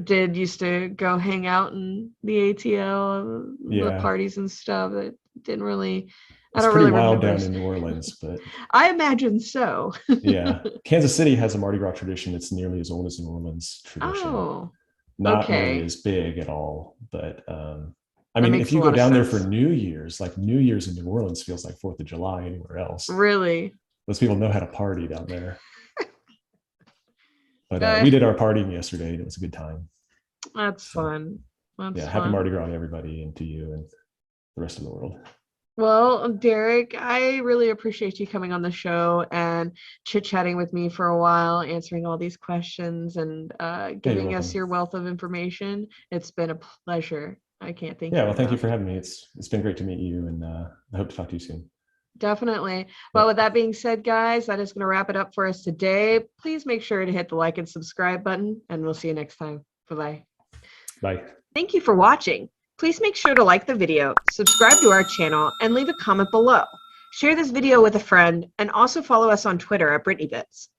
[SPEAKER 2] used to go hang out in the ATL, the parties and stuff, it didn't really.
[SPEAKER 1] It's pretty wild down in New Orleans, but
[SPEAKER 2] I imagine so.
[SPEAKER 1] Yeah, Kansas City has a Mardi Gras tradition that's nearly as old as New Orleans tradition.
[SPEAKER 2] Oh,
[SPEAKER 1] not really as big at all, but I mean, if you go down there for New Year's, like New Year's in New Orleans feels like 4th of July anywhere else.
[SPEAKER 2] Really,
[SPEAKER 1] those people know how to party down there. But we did our partying yesterday, and it was a good time.
[SPEAKER 2] That's fun. That's fun.
[SPEAKER 1] Happy Mardi Gras to everybody, and to you and the rest of the world.
[SPEAKER 2] Well, Derek, I really appreciate you coming on the show and chit-chatting with me for a while, answering all these questions and giving us your wealth of information. It's been a pleasure. I can't thank you.
[SPEAKER 1] Yeah, well, thank you for having me. It's been great to meet you, and I hope to talk to you soon.
[SPEAKER 2] Definitely. Well, with that being said, guys, that is going to wrap it up for us today. Please make sure to hit the like and subscribe button, and we'll see you next time. Bye-bye.
[SPEAKER 1] Bye.
[SPEAKER 2] Thank you for watching. Please make sure to like the video, subscribe to our channel, and leave a comment below. Share this video with a friend, and also follow us on Twitter at BrittanyBits.